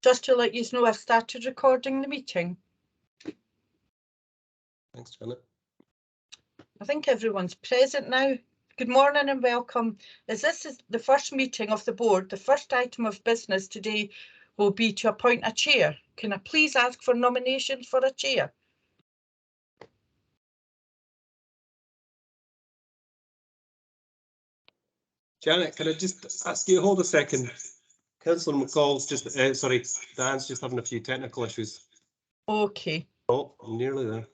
Just to let you know, I've started recording the meeting. Thanks, Janet. I think everyone's present now. Good morning and welcome. As this is the first meeting of the board, the first item of business today will be to appoint a chair. Can I please ask for nominations for a chair? Janet, can I just ask you, hold a second. Councillor McCall's just, sorry, Dan's just having a few technical issues. Okay. Oh, I'm nearly there.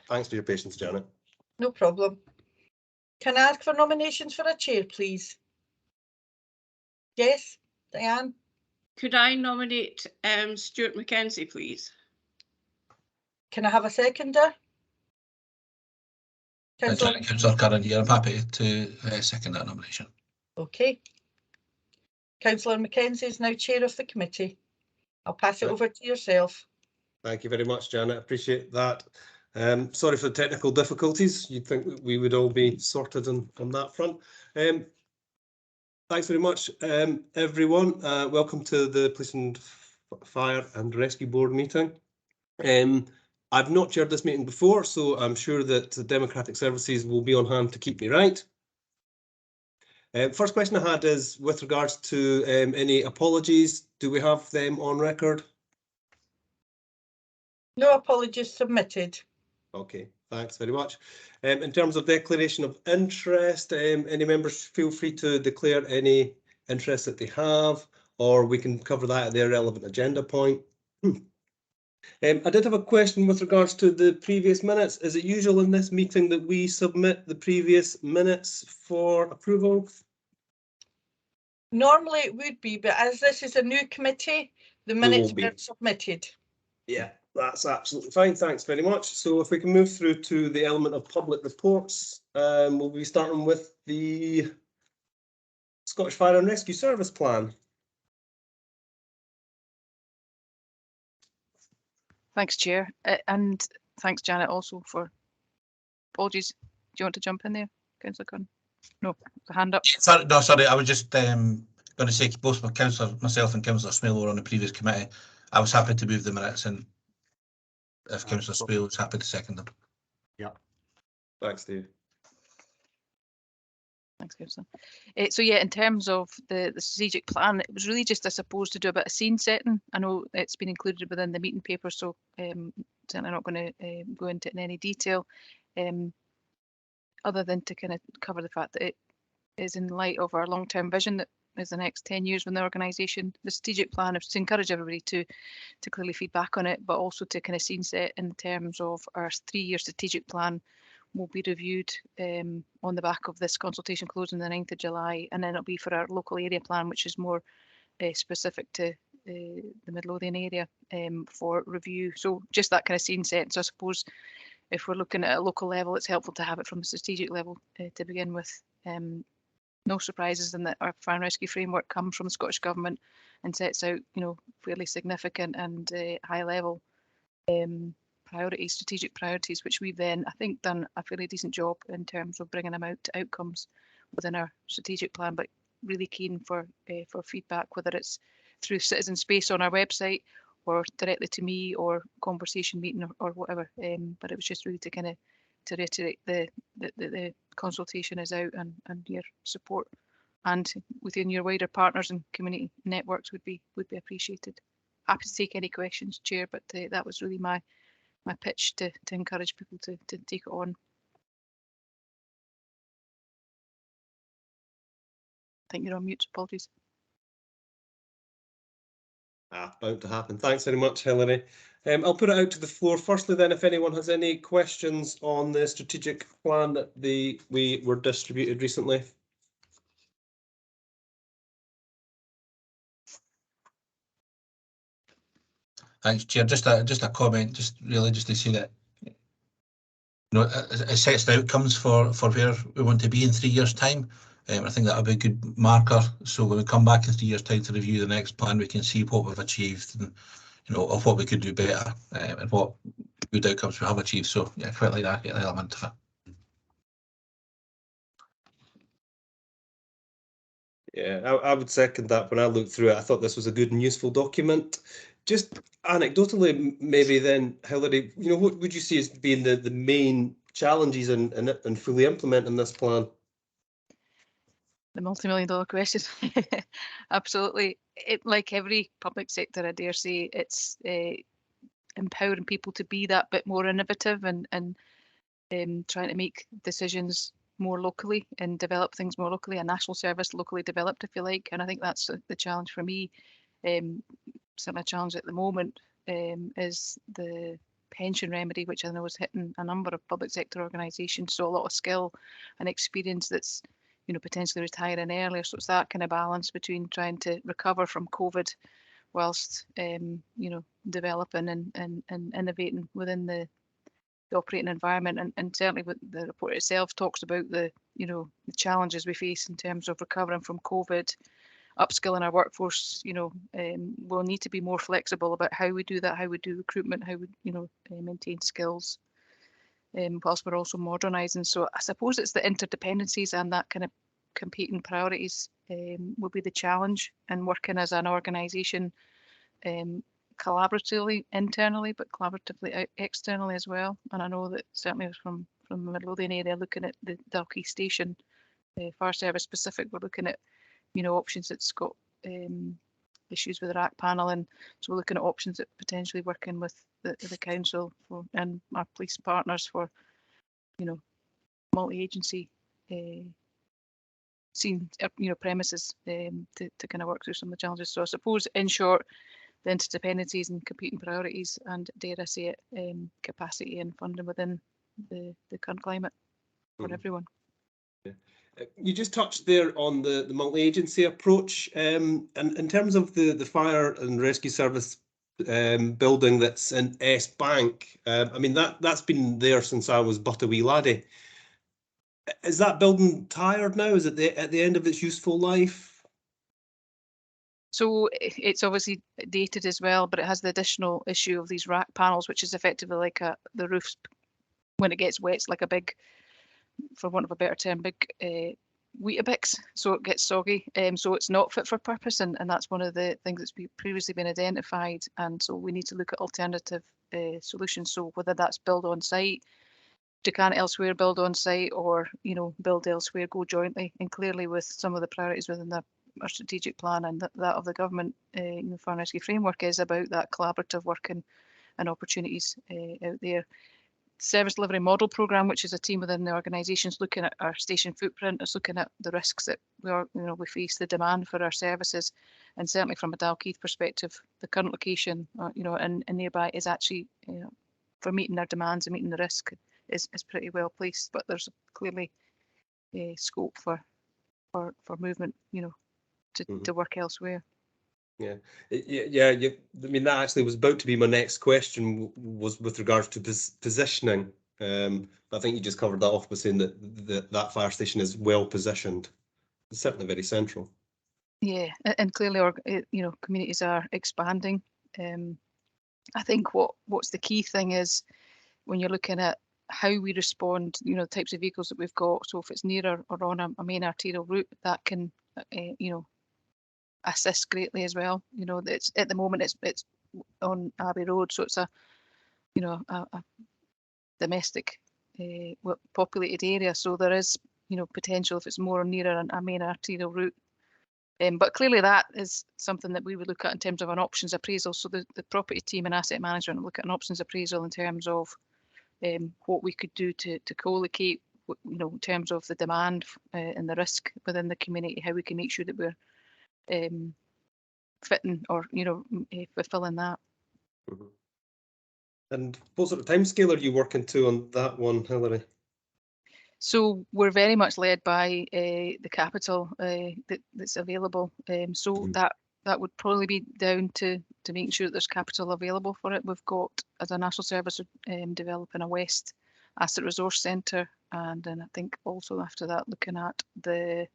Thanks for your patience, Janet. No problem. Can I ask for nominations for a chair, please? Yes, Diane? Could I nominate Stuart Mackenzie, please? Can I have a seconder? Councillor Curran here. I'm happy to second that nomination. Okay. Councillor Mackenzie is now chair of the committee. I'll pass it over to yourself. Thank you very much, Janet. Appreciate that. Sorry for the technical difficulties. You'd think that we would all be sorted on that front. Thanks very much, everyone. Welcome to the Police and Fire and Rescue Board meeting. I've not chaired this meeting before, so I'm sure that the Democratic Services will be on hand to keep me right. First question I had is with regards to any apologies. Do we have them on record? No apologies submitted. Okay, thanks very much. In terms of declaration of interest, any members feel free to declare any interest that they have, or we can cover that at the relevant agenda point. I did have a question with regards to the previous minutes. Is it usual in this meeting that we submit the previous minutes for approval? Normally it would be, but as this is a new committee, the minutes were submitted. Yeah, that's absolutely fine. Thanks very much. So if we can move through to the element of public reports, we'll be starting with the Scottish Fire and Rescue Service Plan. Thanks, Chair, and thanks, Janet, also for apologies. Do you want to jump in there, Councillor Curran? No, the hand up. Sorry, no, sorry. I was just going to say both myself and Councillor Smale were on the previous committee. I was happy to move the minutes, and if Councillor Smale was happy to second them. Yeah. Thanks, Steve. Thanks, Councillor. So yeah, in terms of the strategic plan, it was really just, I suppose, to do a bit of scene setting. I know it's been included within the meeting paper, so certainly not going to go into it in any detail, other than to kind of cover the fact that it is in light of our long-term vision that is the next 10 years with the organisation. The strategic plan is to encourage everybody to clearly feed back on it, but also to kind of scene set in terms of our 3-year strategic plan will be reviewed on the back of this consultation closing the 9th of July, and then it'll be for our local area plan, which is more specific to the Midlothian area for review. So just that kind of scene set. So I suppose if we're looking at a local level, it's helpful to have it from a strategic level to begin with. No surprises in that our fire and rescue framework comes from the Scottish Government and sets out, fairly significant and high level priorities, strategic priorities, which we've then, I think, done a fairly decent job in terms of bringing them out to outcomes within our strategic plan, but really keen for feedback, whether it's through citizen space on our website or directly to me or conversation meeting or whatever. But it was just really to kind of to reiterate the consultation is out and your support and within your wider partners and community networks would be appreciated. Happy to take any questions, Chair, but that was really my pitch to encourage people to take it on. I think you're on mute, apologies. Bound to happen. Thanks very much, Hilary. I'll put it out to the floor firstly then, if anyone has any questions on the strategic plan that we were distributed recently. Thanks, Chair. Just a comment, just to say that it sets the outcomes for where we want to be in 3 years' time. I think that'll be a good marker. So when we come back in 3 years' time to review the next plan, we can see what we've achieved and, of what we could do better and what good outcomes we have achieved. So yeah, I quite like that element of it. Yeah, I would second that. When I looked through it, I thought this was a good and useful document. Just anecdotally, maybe then, Hilary, what would you see as being the main challenges in fully implementing this plan? The multi-million-dollar question. Absolutely. Like every public sector, I dare say, it's empowering people to be that bit more innovative and trying to make decisions more locally and develop things more locally, a national service locally developed, if you like. And I think that's the challenge for me. Certainly a challenge at the moment is the pension remedy, which I know is hitting a number of public sector organisations. So a lot of skill and experience that's potentially retiring earlier. So it's that kind of balance between trying to recover from COVID whilst developing and innovating within the operating environment. And certainly with the report itself talks about the challenges we face in terms of recovering from COVID, upskilling our workforce. We'll need to be more flexible about how we do that, how we do recruitment, how we maintain skills, whilst we're also modernising. So I suppose it's the interdependencies and that kind of competing priorities will be the challenge, and working as an organisation collaboratively internally, but collaboratively externally as well. And I know that certainly from the Midlothian area, looking at the Dalkeith Station fire service specific, we're looking at options that's got issues with the rack panel, and so we're looking at options that potentially working with the council and our police partners for multi-agency scene premises to kind of work through some of the challenges. So I suppose in short, the interdependencies and competing priorities and, dare I say it, capacity and funding within the current climate for everyone. Yeah. You just touched there on the multi-agency approach, and in terms of the fire and rescue service building that's in S Bank. I mean that's been there since I was but a wee laddie. Is that building tired now? Is it at the end of its useful life? So it's obviously dated as well, but it has the additional issue of these rack panels, which is effectively like the roofs when it gets wet, it's like a big, for want of a better term, big Weetabix, so it gets soggy. So it's not fit for purpose, and that's one of the things that's previously been identified. And so we need to look at alternative solutions. So whether that's build on site, decant elsewhere, build on site, or build elsewhere, go jointly. And clearly, with some of the priorities within our strategic plan and that of the government, fire and rescue framework is about that collaborative work and opportunities out there. Service delivery model programme, which is a team within the organisations looking at our station footprint, is looking at the risks that we face, the demand for our services, and certainly from a Dalkeith perspective, the current location, and nearby is actually, for meeting our demands and meeting the risk, is pretty well placed. But there's clearly scope for movement, to work elsewhere. Yeah. I mean, that actually was about to be my next question, was with regards to positioning. I think you just covered that off by saying that fire station is well positioned. It's certainly very central. Yeah, and clearly, communities are expanding. I think what's the key thing is when you're looking at how we respond, the types of vehicles that we've got. So if it's nearer or on a main arterial route, that can, assist greatly as well. It's at the moment it's on Abbey Road, so it's a domestic populated area. So there is potential if it's more nearer a main arterial route. But clearly that is something that we would look at in terms of an options appraisal. So the property team and asset management will look at an options appraisal in terms of what we could do to co-locate, in terms of the demand and the risk within the community, how we can make sure that we're fitting or fulfilling that. Mm-hmm. And what sort of timescale are you working to on that one, Hilary? So we're very much led by the capital that's available. So that would probably be down to making sure that there's capital available for it. We've got, as a national service, developing a west Asset Resource Centre, and then I think also after that looking at the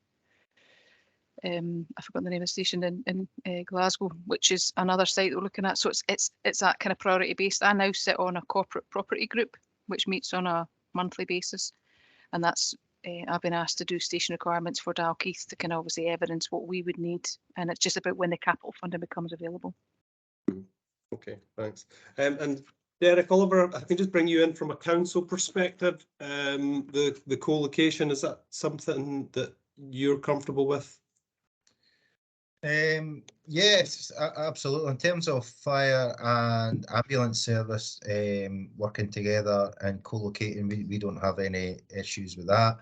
I forgot the name of the station in Glasgow, which is another site we're looking at. So it's that kind of priority based. I now sit on a corporate property group which meets on a monthly basis, and that's I've been asked to do station requirements for Dalkeith to kind of obviously evidence what we would need, and it's just about when the capital funding becomes available. Okay, thanks. And Derek, Oliver, I can just bring you in from a council perspective. The co-location, is that something that you're comfortable with? Yes, absolutely. In terms of fire and ambulance service working together and co-locating, we don't have any issues with that.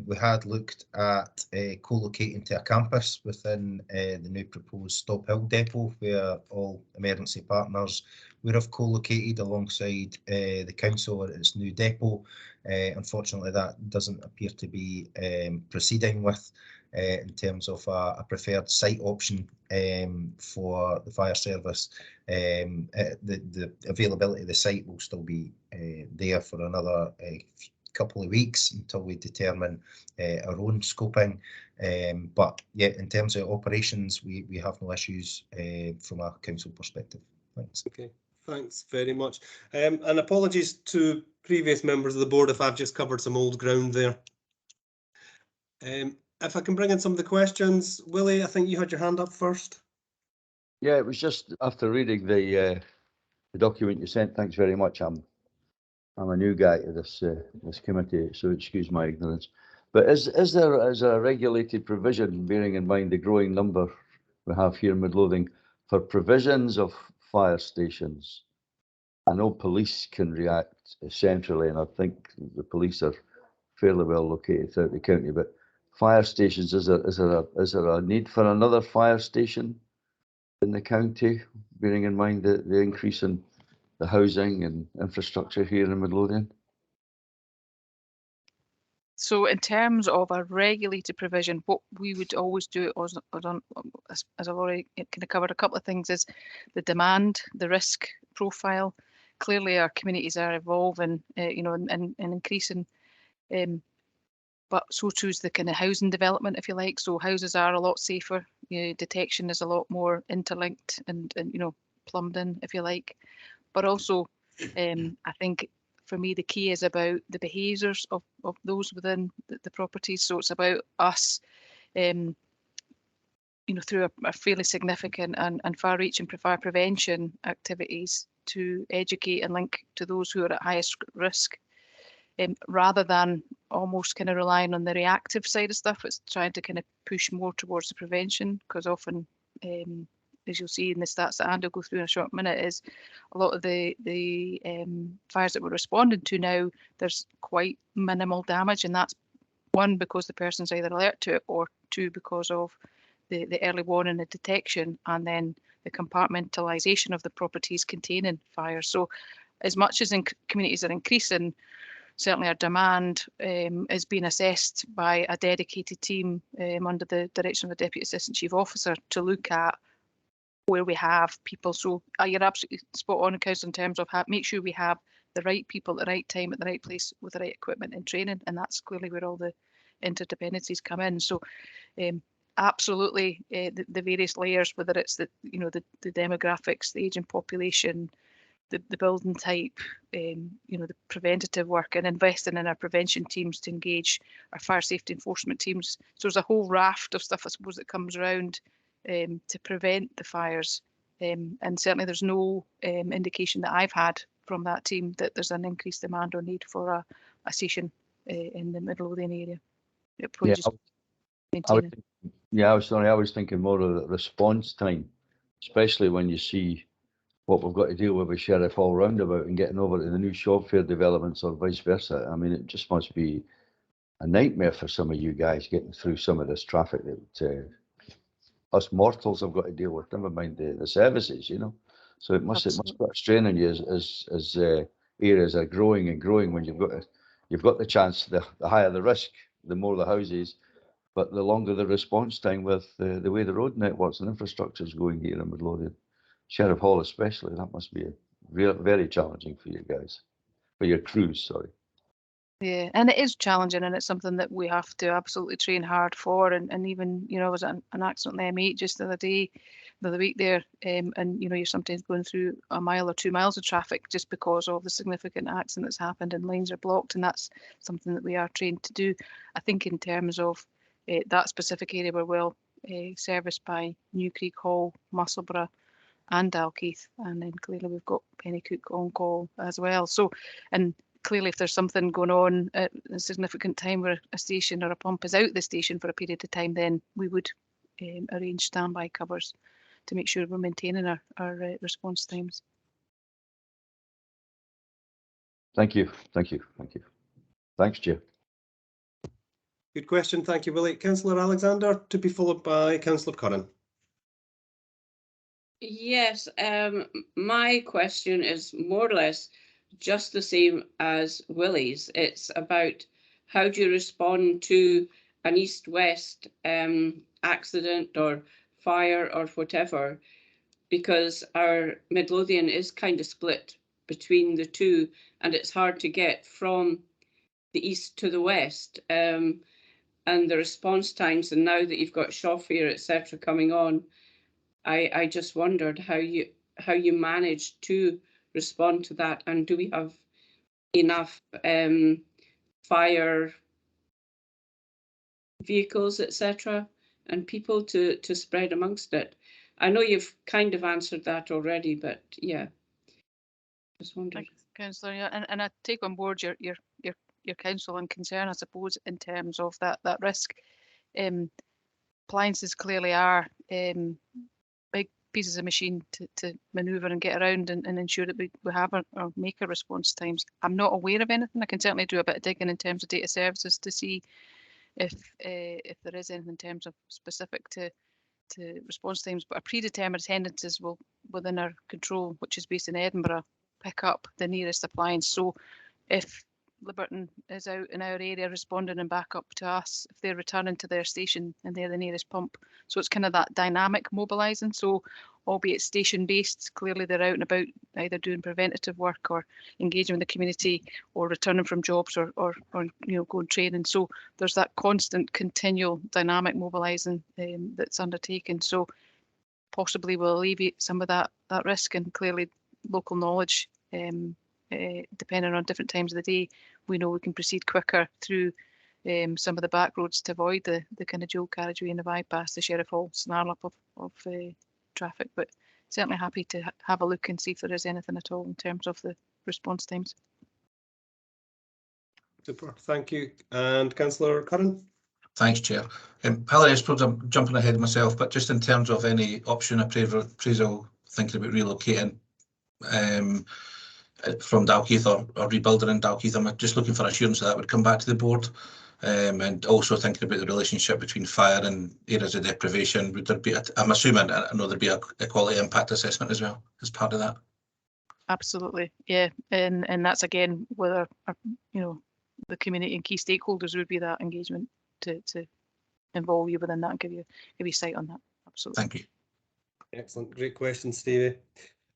We had looked at co-locating to a campus within the new proposed Stop Hill depot, where all emergency partners would have co-located alongside the council at its new depot. Unfortunately, that doesn't appear to be proceeding with. In terms of a preferred site option for the fire service. The availability of the site will still be there for another couple of weeks until we determine our own scoping. But yeah, in terms of operations, we have no issues from a council perspective. Thanks. Okay, thanks very much. And apologies to previous members of the board if I've just covered some old ground there. If I can bring in some of the questions, Willie, I think you had your hand up first. Yeah, it was just after reading the document you sent. Thanks very much. I'm a new guy to this committee, so excuse my ignorance. But is there a regulated provision, bearing in mind the growing number we have here in Midlothian, for provisions of fire stations? I know police can react centrally, and I think the police are fairly well located throughout the county, but fire stations, is there a need for another fire station in the county, bearing in mind the increase in the housing and infrastructure here in Midlothian? So in terms of a regulated provision, what we would always do, as I've already kind of covered a couple of things, is the demand, the risk profile. Clearly our communities are evolving, you know, and increasing, but so too is the kind of housing development, if you like. So houses are a lot safer, you know, detection is a lot more interlinked and you know, plumbed in, if you like. But also, I think for me the key is about the behaviours of those within the properties. So it's about us, you know, through a fairly significant and far-reaching fire prevention activities to educate and link to those who are at highest risk. Rather than almost kind of relying on the reactive side of stuff, it's trying to kind of push more towards the prevention, because often, as you'll see in the stats that Andy will go through in a short minute, is a lot of the fires that we're responding to now, there's quite minimal damage, and that's one, because the person's either alert to it, or two, because of the early warning and detection, and then the compartmentalisation of the properties containing fire. So as much as communities are increasing, certainly our demand is being assessed by a dedicated team under the direction of the Deputy Assistant Chief Officer to look at where we have people. So you're absolutely spot on, Council, in terms of make sure we have the right people at the right time, at the right place, with the right equipment and training, and that's clearly where all the interdependencies come in. So absolutely, the various layers, whether it's the demographics, the ageing population, the building type, you know, the preventative work, and investing in our prevention teams to engage our fire safety enforcement teams. So there's a whole raft of stuff, I suppose, that comes around to prevent the fires. And certainly there's no indication that I've had from that team that there's an increased demand or need for a station in the Midlothian area. It probably just maintaining. I was thinking more of the response time, especially when you see what we've got to deal with Sheriff Hall roundabout and getting over to the new Shopfair developments, or vice versa. I mean, it just must be a nightmare for some of you guys getting through some of this traffic that us mortals have got to deal with, never mind the services, you know. So it must put a strain on you as areas are growing and growing, when you've got the chance, the higher the risk, the more the houses, but the longer the response time with the way the road networks and infrastructure is going here in Midlothian. Sheriff Hall especially, that must be very challenging for you guys, for your crews, sorry. Yeah, and it is challenging, and it's something that we have to absolutely train hard for. And even, you know, I was at an accident on the M8 just the other week there, and you know, you're sometimes going through a mile or 2 miles of traffic just because of the significant accident that's happened, and lanes are blocked, and that's something that we are trained to do. I think in terms of that specific area, we're well serviced by New Creek Hall, Musselburgh, and Dalkeith, and then clearly we've got Pennycook on call as well. So, and clearly if there's something going on at a significant time where a station or a pump is out the station for a period of time, then we would arrange standby covers to make sure we're maintaining our response times. Thank you. Thank you. Thank you. Thanks, Chair. Good question. Thank you, Willie. Councillor Alexander, to be followed by Councillor Curran. Yes, my question is more or less just the same as Willie's. It's about how do you respond to an east-west accident or fire or whatever, because our Midlothian is kind of split between the two, and it's hard to get from the east to the west. And the response times, and now that you've got Shawfair, etc., coming on, I just wondered how you managed to respond to that, and do we have enough fire vehicles, etc., and people to spread amongst it? I know you've kind of answered that already, but yeah, just wondered. Thanks, Councillor. Yeah, and I take on board your counsel and concern, I suppose, in terms of that risk. Appliances clearly are big pieces of machine to manoeuvre and get around and ensure that we have our make our response times. I'm not aware of anything. I can certainly do a bit of digging in terms of data services to see if there is anything in terms of specific to response times, but our predetermined attendances will, within our control, which is based in Edinburgh, pick up the nearest appliance. So if Liberton is out in our area responding and back up to us, if they're returning to their station and they're the nearest pump. So it's kind of that dynamic mobilising. So albeit station based, clearly they're out and about either doing preventative work or engaging with the community or returning from jobs or you know, going training. So there's that constant continual dynamic mobilising that's undertaken. So possibly will alleviate some of that risk, and clearly local knowledge, depending on different times of the day, we know we can proceed quicker through some of the back roads to avoid the kind of dual carriageway and the bypass, the Sheriff Hall snarl up of traffic. But certainly happy to have a look and see if there is anything at all in terms of the response times. Super, thank you. And Councillor Curran. Thanks, Chair. Hilary, I suppose I'm jumping ahead of myself, but just in terms of any option appraisal, thinking about relocating from Dalkeith or rebuilding in Dalkeith, I'm just looking for assurance that would come back to the board. And also thinking about the relationship between fire and areas of deprivation. Would there be, I'm assuming, I know there'd be a quality impact assessment as well as part of that. Absolutely, yeah, and that's again whether you know, the community and key stakeholders would be that engagement to involve you within that and give you sight on that. Absolutely. Thank you. Excellent, great question, Stevie.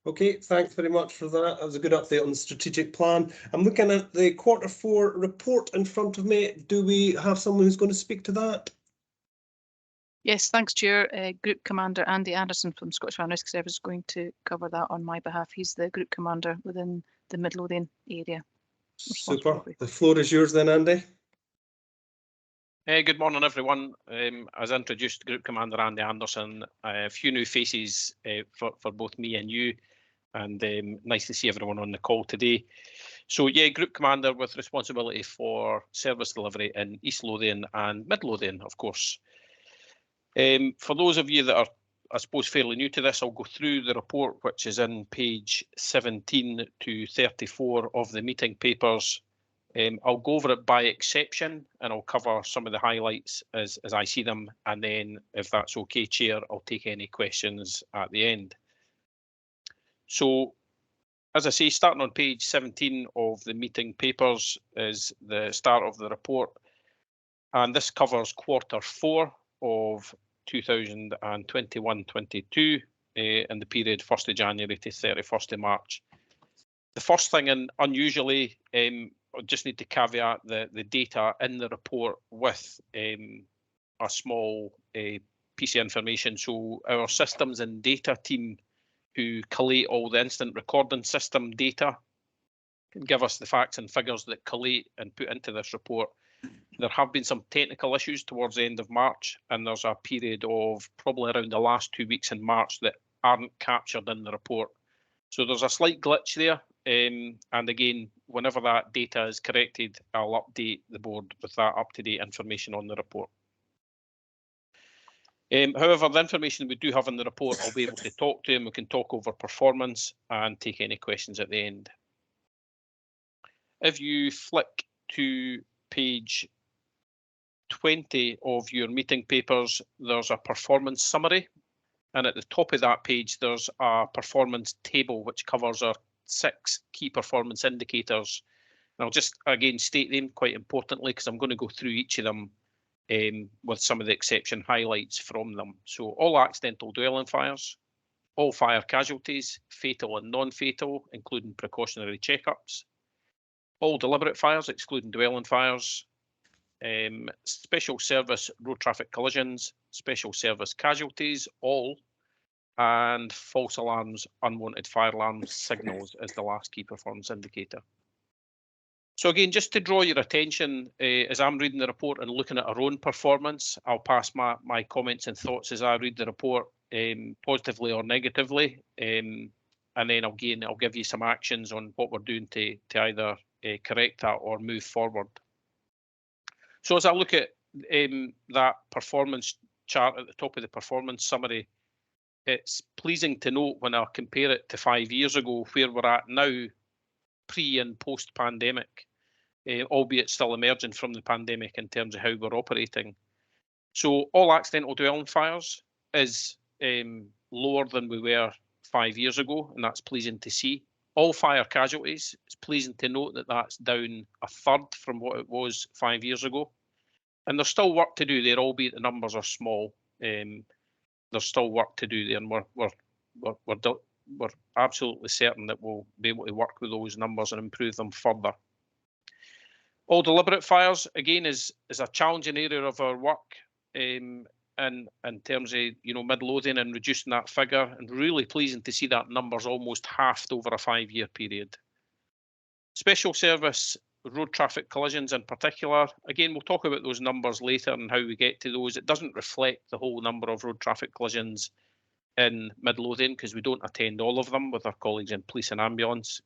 Okay, thanks very much for that. That was a good update on the strategic plan. I'm looking at the Q4 report in front of me. Do we have someone who's going to speak to that? Yes, thanks, Chair. Group Commander Andy Anderson from Scottish Fire and Rescue Service is going to cover that on my behalf. He's the Group Commander within the Midlothian area. Super. The floor is yours then, Andy. Good morning, everyone. As introduced, Group Commander Andy Anderson. A few new faces for both me and you, and nice to see everyone on the call today. So yeah, Group Commander with responsibility for service delivery in East Lothian and Midlothian, of course. For those of you that are, I suppose, fairly new to this, I'll go through the report, which is in page 17 to 34 of the meeting papers. I'll go over it by exception, and I'll cover some of the highlights as I see them, and then, if that's okay, Chair, I'll take any questions at the end. So, as I say, starting on page 17 of the meeting papers is the start of the report, and this covers Q4 of 2021-22 in the period 1st of January to 31st of March. The first thing, and unusually, I just need to caveat the data in the report with a small piece of information. So our systems and data team, who collate all the incident recording system data, can give us the facts and figures that collate and put into this report. There have been some technical issues towards the end of March, and there's a period of probably around the last 2 weeks in March that aren't captured in the report. So there's a slight glitch there. And again, whenever that data is corrected, I'll update the board with that up-to-date information on the report. However, the information we do have in the report, I'll be able to talk to, and we can talk over performance and take any questions at the end. If you flick to page 20 of your meeting papers, there's a performance summary, and at the top of that page there's a performance table which covers our 6 key performance indicators. And I'll just again state them quite importantly, because I'm going to go through each of them with some of the exception highlights from them. So all accidental dwelling fires, all fire casualties, fatal and non-fatal, including precautionary checkups, all deliberate fires excluding dwelling fires, special service road traffic collisions, special service casualties, all, and false alarms, unwanted fire alarm signals as the last key performance indicator. So again, just to draw your attention, as I'm reading the report and looking at our own performance, I'll pass my comments and thoughts as I read the report, positively or negatively, and then I'll give you some actions on what we're doing to either correct that or move forward. So as I look at that performance chart at the top of the performance summary, it's pleasing to note when I compare it to 5 years ago, where we're at now, pre and post pandemic, albeit still emerging from the pandemic in terms of how we're operating. So all accidental dwelling fires is lower than we were 5 years ago, and that's pleasing to see. All fire casualties, it's pleasing to note that that's down a third from what it was 5 years ago. And there's still work to do there, albeit the numbers are small. There's still work to do there, and we're absolutely certain that we'll be able to work with those numbers and improve them further. All deliberate fires, again, is a challenging area of our work, and in terms of Midlothian and reducing that figure, and really pleasing to see that number's almost halved over a 5-year period. Special service road traffic collisions in particular, again, we'll talk about those numbers later and how we get to those. It doesn't reflect the whole number of road traffic collisions in Midlothian because we don't attend all of them with our colleagues in police and ambulance.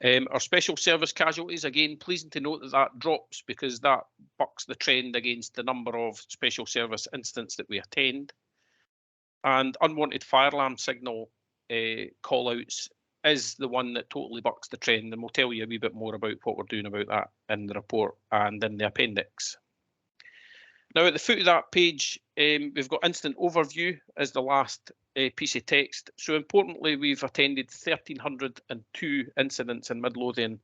Our special service casualties, again, pleasing to note that that drops because that bucks the trend against the number of special service incidents that we attend. And unwanted fire alarm signal call-outs is the one that totally bucks the trend, and we'll tell you a wee bit more about what we're doing about that in the report and in the appendix. Now at the foot of that page, we've got incident overview as the last piece of text. So importantly, we've attended 1,302 incidents in Midlothian.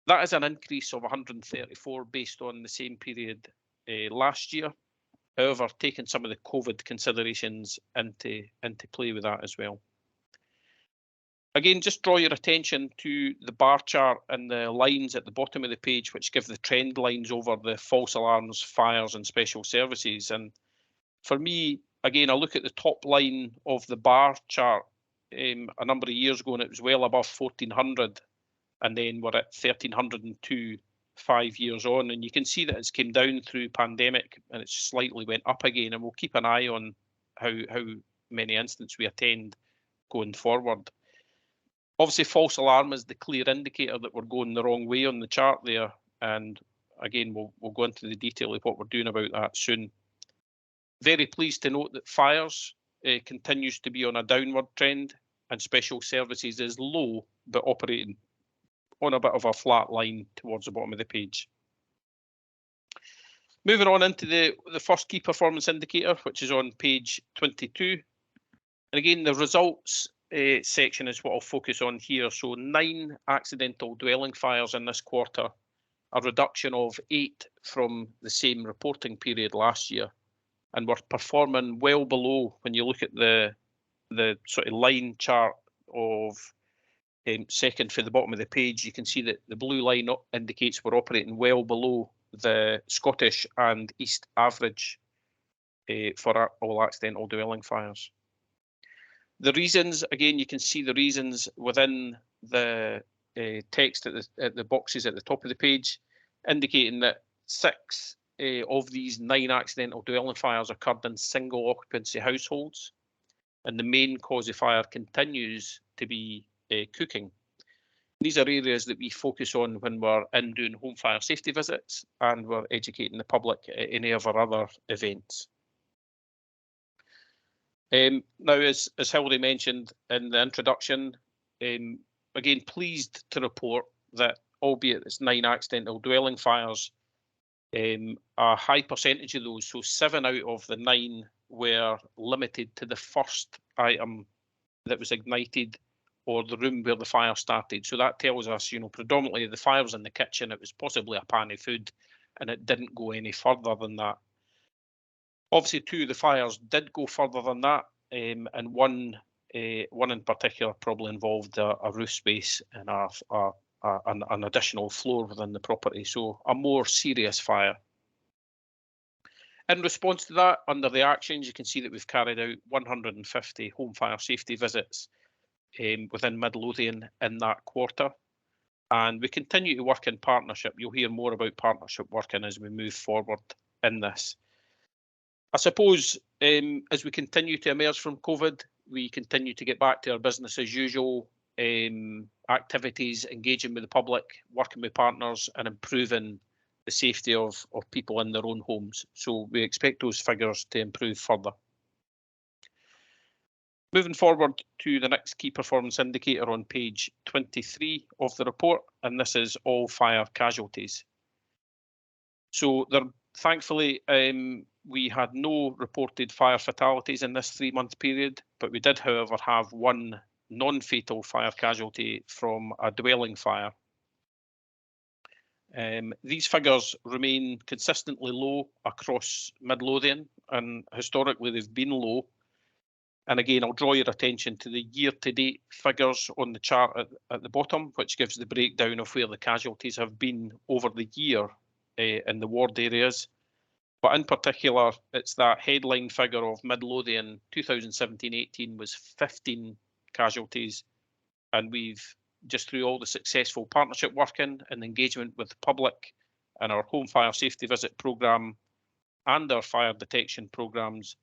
That is an increase of 134 based on the same period last year. However, taking some of the COVID considerations into play with that as well. Again, just draw your attention to the bar chart and the lines at the bottom of the page, which give the trend lines over the false alarms, fires and special services. And for me, again, I look at the top line of the bar chart a number of years ago, and it was well above 1,400. And then we're at 1,302 5 years on. And you can see that it's came down through pandemic and it slightly went up again. And we'll keep an eye on how many incidents we attend going forward. Obviously, false alarm is the clear indicator that we're going the wrong way on the chart there. And again, we'll go into the detail of what we're doing about that soon. Very pleased to note that fires continues to be on a downward trend, and special services is low, but operating on a bit of a flat line towards the bottom of the page. Moving on into the first key performance indicator, which is on page 22. And again, the results section is what I'll focus on here. So 9 accidental dwelling fires in this quarter, a reduction of 8 from the same reporting period last year. And we're performing well below, when you look at the sort of line chart of Second, for the bottom of the page, you can see that the blue line indicates we're operating well below the Scottish and East average for all accidental dwelling fires. The reasons, again, you can see the reasons within the text at the boxes at the top of the page, indicating that 6 of these 9 accidental dwelling fires occurred in single occupancy households, and the main cause of fire continues to be cooking. These are areas that we focus on when we're in doing home fire safety visits and we're educating the public at any of our other events. Now, as Hildy mentioned in the introduction, again, pleased to report that, albeit it's 9 accidental dwelling fires, a high percentage of those, so 7 out of the 9, were limited to the first item that was ignited or the room where the fire started. So that tells us, predominantly the fire's in the kitchen, it was possibly a pan of food, and it didn't go any further than that. Obviously, 2 of the fires did go further than that, and one in particular probably involved a roof space and an additional floor within the property, so a more serious fire. In response to that, under the actions, you can see that we've carried out 150 home fire safety visits within Midlothian in that quarter, and we continue to work in partnership. You'll hear more about partnership working as we move forward in this. I suppose as we continue to emerge from COVID, we continue to get back to our business as usual activities, engaging with the public, working with partners and improving the safety of people in their own homes. So we expect those figures to improve further. Moving forward to the next key performance indicator on page 23 of the report, and this is all fire casualties. So thankfully, we had no reported fire fatalities in this 3-month period, but we did, however, have 1 non-fatal fire casualty from a dwelling fire. These figures remain consistently low across Midlothian, and historically they've been low. And again, I'll draw your attention to the year-to-date figures on the chart at the bottom, which gives the breakdown of where the casualties have been over the year in the ward areas. But in particular, it's that headline figure of Midlothian 2017-18 was 15 casualties, and we've, just through all the successful partnership working and engagement with the public and our home fire safety visit programme and our fire detection programmes,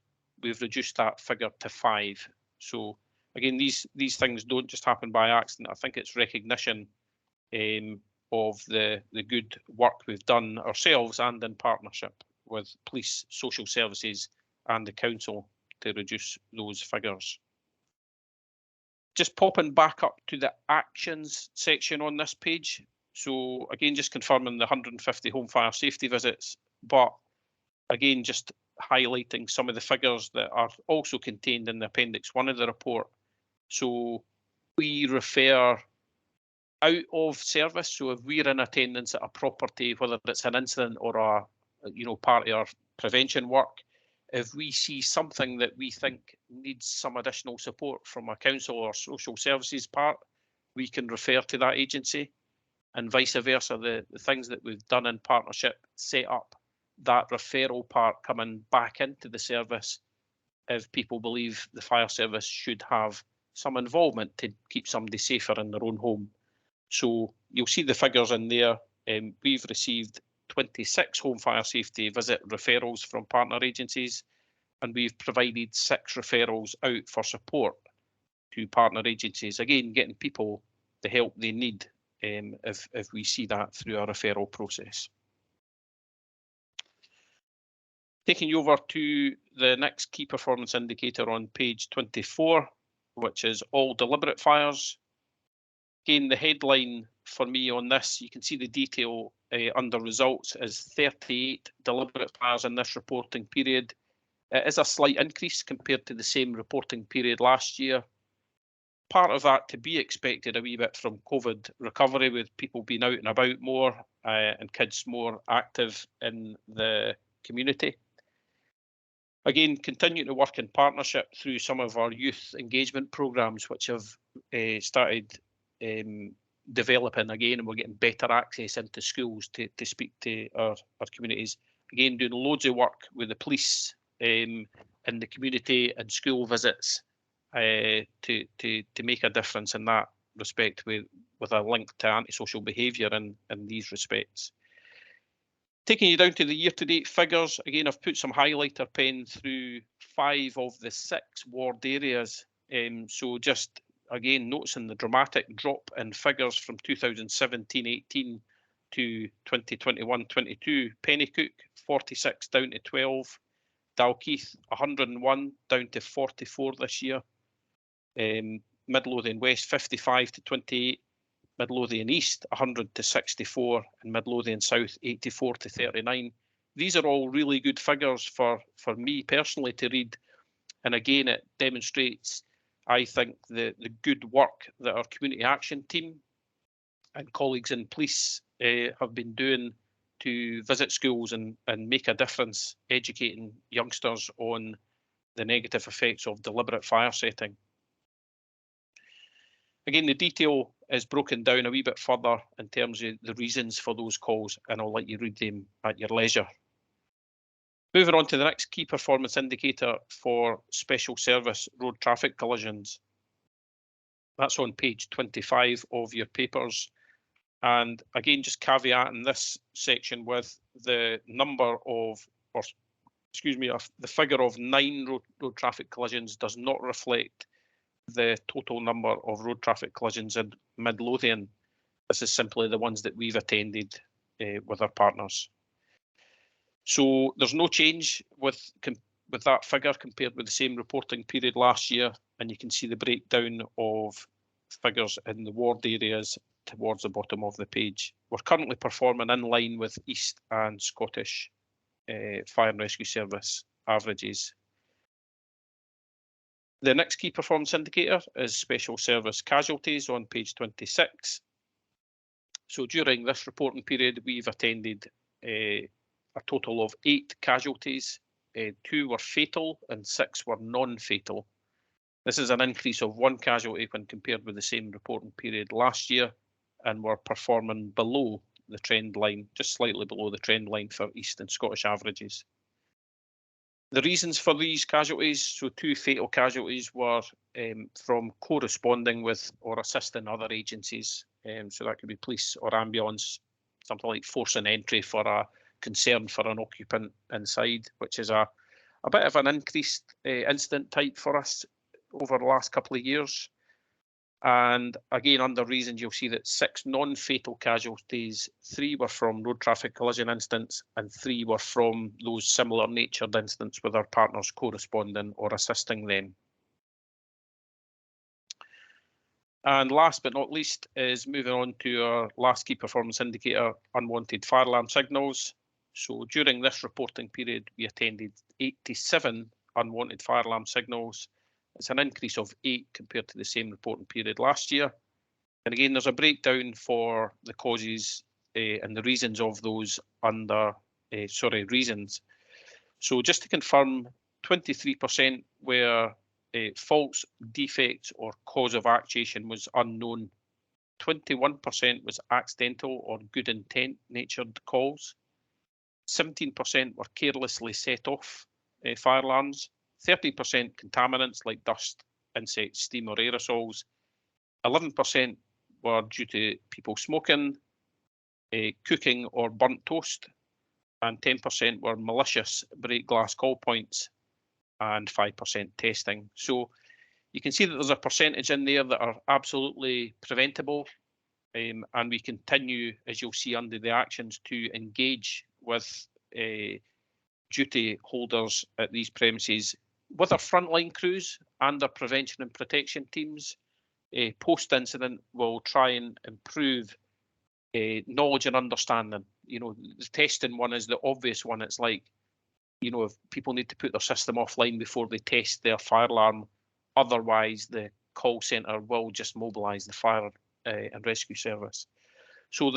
we've reduced that figure to 5. So again, these things don't just happen by accident. I think it's recognition of the good work we've done ourselves and in partnership with police, social services and the council to reduce those figures. Just popping back up to the actions section on this page. So again, just confirming the 150 home fire safety visits, but again, just highlighting some of the figures that are also contained in the Appendix 1 of the report. So we refer out of service. So if we're in attendance at a property, whether it's an incident or a part of our prevention work, if we see something that we think needs some additional support from a council or social services part, we can refer to that agency, and vice versa. The things that we've done in partnership set up that referral part coming back into the service if people believe the fire service should have some involvement to keep somebody safer in their own home. So you'll see the figures in there. We've received 26 home fire safety visit referrals from partner agencies, and we've provided 6 referrals out for support to partner agencies, again getting people the help they need if we see that through our referral process. Taking you over to the next key performance indicator on page 24, which is all deliberate fires. Again, the headline for me on this, you can see the detail under results is 38 deliberate fires in this reporting period. It is a slight increase compared to the same reporting period last year. Part of that to be expected a wee bit from COVID recovery, with people being out and about more and kids more active in the community. Again, continuing to work in partnership through some of our youth engagement programmes, which have started developing again, and we're getting better access into schools to speak to our communities. Again, doing loads of work with the police in the community and school visits to make a difference in that respect with a link to antisocial behaviour in these respects. Taking you down to the year-to-date figures, again, I've put some highlighter pen through 5 of the 6 ward areas. So just, again, noticing the dramatic drop in figures from 2017-18 to 2021-22. Pennycook, 46 down to 12. Dalkeith, 101 down to 44 this year. Midlothian West, 55 to 28. Midlothian East, 100 to 64, and Midlothian South, 84 to 39. These are all really good figures for me personally to read. And again, it demonstrates, I think, the good work that our community action team and colleagues in police have been doing to visit schools and make a difference, educating youngsters on the negative effects of deliberate fire setting. Again, the detail is broken down a wee bit further in terms of the reasons for those calls, and I'll let you read them at your leisure. Moving on to the next key performance indicator for special service road traffic collisions. That's on page 25 of your papers. And again, just caveating this section with the number of, or excuse me, the figure of 9 road traffic collisions does not reflect the total number of road traffic collisions in Midlothian. This is simply the ones that we've attended with our partners. So there's no change with that figure compared with the same reporting period last year, and you can see the breakdown of figures in the ward areas towards the bottom of the page. We're currently performing in line with East and Scottish Fire and Rescue Service averages. The next key performance indicator is special service casualties on page 26. So during this reporting period, we've attended a total of 8 casualties. 2 were fatal and 6 were non-fatal. This is an increase of 1 casualty when compared with the same reporting period last year, and we're performing below the trend line, just slightly below the trend line for East and Scottish averages. The reasons for these casualties, so 2 fatal casualties were from corresponding with or assisting other agencies. So that could be police or ambulance, something like forcing entry for a concern for an occupant inside, which is a bit of an increased incident type for us over the last couple of years. And again, under reasons, you'll see that 6 non-fatal casualties, 3 were from road traffic collision incidents, and 3 were from those similar natured incidents with our partners corresponding or assisting them. And last but not least is moving on to our last key performance indicator, unwanted fire alarm signals. So during this reporting period, we attended 87 unwanted fire alarm signals. It's an increase of 8 compared to the same reporting period last year. And again, there's a breakdown for the causes and the reasons of those reasons. So just to confirm, 23% were faults, defects, or cause of actuation was unknown. 21% was accidental or good intent natured calls. 17% were carelessly set off fire alarms. 30% contaminants like dust, insects, steam or aerosols. 11% were due to people smoking, cooking or burnt toast, and 10% were malicious break glass call points, and 5% testing. So you can see that there's a percentage in there that are absolutely preventable, and we continue, as you'll see under the actions, to engage with duty holders at these premises with our frontline crews and our prevention and protection teams. Post-incident, we'll try and improve knowledge and understanding. You know, the testing one is the obvious one. It's like, you know, if people need to put their system offline before they test their fire alarm, otherwise the call centre will just mobilise the fire and rescue service. So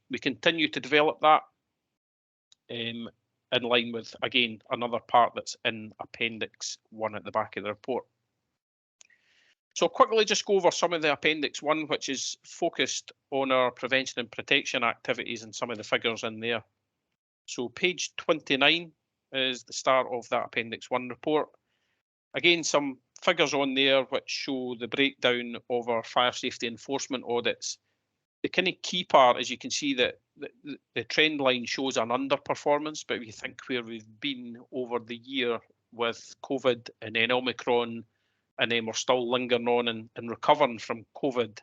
we continue to develop that in line with, again, another part that's in Appendix 1 at the back of the report. So quickly just go over some of the Appendix 1, which is focused on our prevention and protection activities and some of the figures in there. So page 29 is the start of that Appendix 1 report. Again, some figures on there which show the breakdown of our fire safety enforcement audits. The kind of key part is you can see that the trend line shows an underperformance, but if you think where we've been over the year with COVID and then Omicron, and then we're still lingering on and recovering from COVID